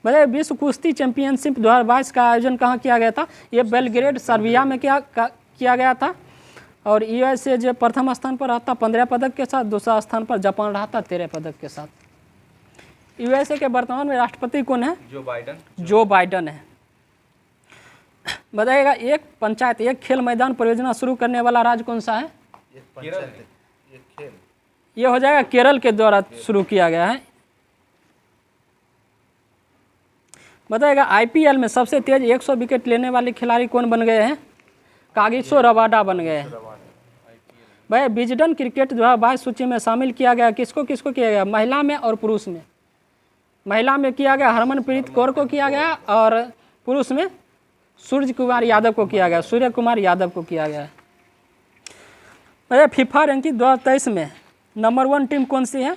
बताइए विश्व कुश्ती चैंपियनशिप 2022 का आयोजन कहाँ किया गया था? ये बेलग्रेड सर्बिया में किया गया था। और USA जो प्रथम स्थान पर रहा था 15 पदक के साथ। दूसरा स्थान पर जापान रहा था 13 पदक के साथ। USA के वर्तमान में राष्ट्रपति कौन है? जो बाइडन है। बताइएगा एक खेल मैदान परियोजना शुरू करने वाला राज्य कौन सा है? ये हो जाएगा केरल के द्वारा शुरू किया गया है। बताइएगा IPL में सबसे तेज 100 विकेट लेने वाले खिलाड़ी कौन बन गए हैं? कागिसो रबाडा बन गए हैं। भाई विजडन क्रिकेट 2022 सूची में शामिल किया गया। किसको किसको किया गया? महिला में और पुरुष में। महिला में किया गया हरमनप्रीत कौर को किया गया। और पुरुष में सूर्य कुमार यादव को किया गया। फीफा रैंकिंग 2023 में नंबर 1 टीम कौन सी है?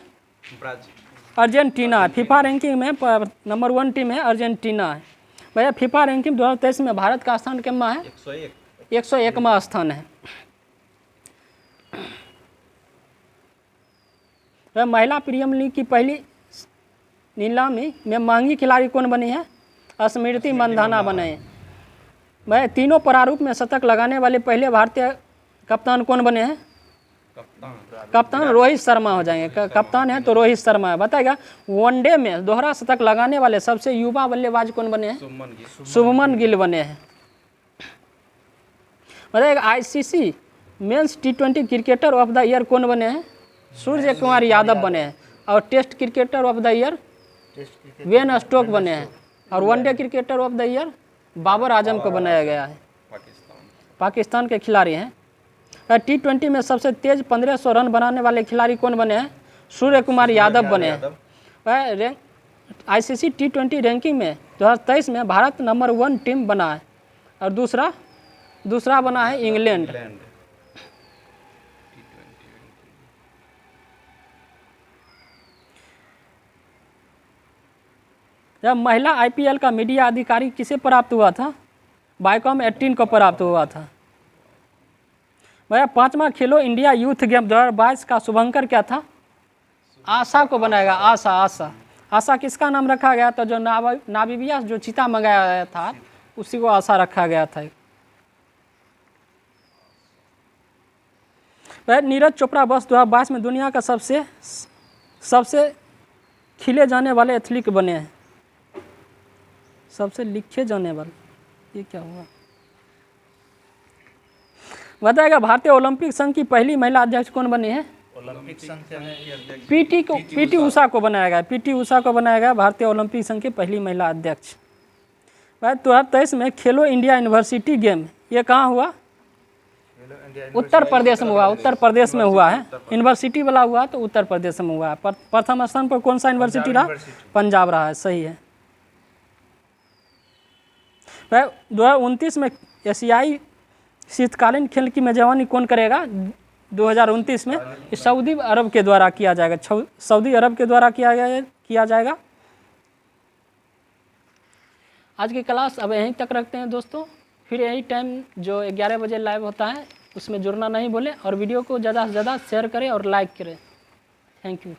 अर्जेंटीना। फीफा रैंकिंग में नंबर 1 टीम है अर्जेंटीना है। भैया फीफा रैंकिंग 2023 में भारत का स्थान कितना है? 101वां स्थान है। महिला प्रीमियर लीग की पहली नीलामी में महंगी खिलाड़ी कौन बनी है? स्मृति मंधाना बने हैं। भाई तीनों प्रारूप में शतक लगाने वाले पहले भारतीय कप्तान कौन बने हैं? कप्तान रोहित शर्मा हो जाएंगे। कप्तान है तो रोहित शर्मा है। बताएगा वनडे में दोहरा शतक लगाने वाले सबसे युवा बल्लेबाज कौन बने हैं? शुभमन गिल बने हैं। बताएगा ICC men's T20 cricketer of the year कौन बने हैं? सूर्य कुमार यादव बने हैं। और test cricketer of the year test cricket Ben Stokes बने हैं। और one day cricketer of the year Babar Azam को बनाया गया है। पाकिस्तान के खिलाड़ी हैं। T20 में सबसे तेज 1500 रन बनाने वाले खिलाड़ी कौन बने हैं? सूर्य कुमार यादव बने हैं। ICC T20 रैंकिंग में 2023 में भारत नंबर 1 टीम बना है। और दूसरा बना है इंग्लैंड। जब महिला IPL का मीडिया अधिकारी किसे प्राप्त हुआ था? वाइकॉम 18 को प्राप्त हुआ था। भैया 5वां खेलो इंडिया यूथ गेम 2022 का शुभंकर क्या था? आशा को बनाएगा। आशा किसका नाम रखा गया था? जो नाबीबिया जो चीता मंगाया गया था उसी को आशा रखा गया था। भैया नीरज चोपड़ा वर्ष 2022 में दुनिया का सबसे खिले जाने वाले एथलीट बने हैं। सबसे लिखे जाने वाले, ये क्या हुआ? बताएगा भारतीय ओलंपिक संघ की पहली महिला अध्यक्ष कौन बनी है? ओलंपिक संघ के अध्यक्ष पीटी उषा को बनाया गया। पीटी उषा को बनाया गया भारतीय ओलंपिक संघ की पहली महिला अध्यक्ष। भाई 2023 में खेलो इंडिया यूनिवर्सिटी गेम ये कहाँ हुआ? उत्तर प्रदेश में हुआ। उत्तर प्रदेश में हुआ है। यूनिवर्सिटी वाला हुआ तो उत्तर प्रदेश में हुआ है। प्रथम स्थान पर कौन सा यूनिवर्सिटी रहा? पंजाब रहा है। सही है। 2029 में एशियाई शीतकालीन खेल की मेजबानी कौन करेगा? 2029 में सऊदी अरब के द्वारा किया जाएगा। सऊदी अरब के द्वारा किया जाएगा। आज की क्लास अब यहीं तक रखते हैं दोस्तों। फिर यही टाइम जो 11 बजे लाइव होता है उसमें जुड़ना नहीं भूलें और वीडियो को ज़्यादा से ज़्यादा शेयर करें और लाइक करें। Thank you.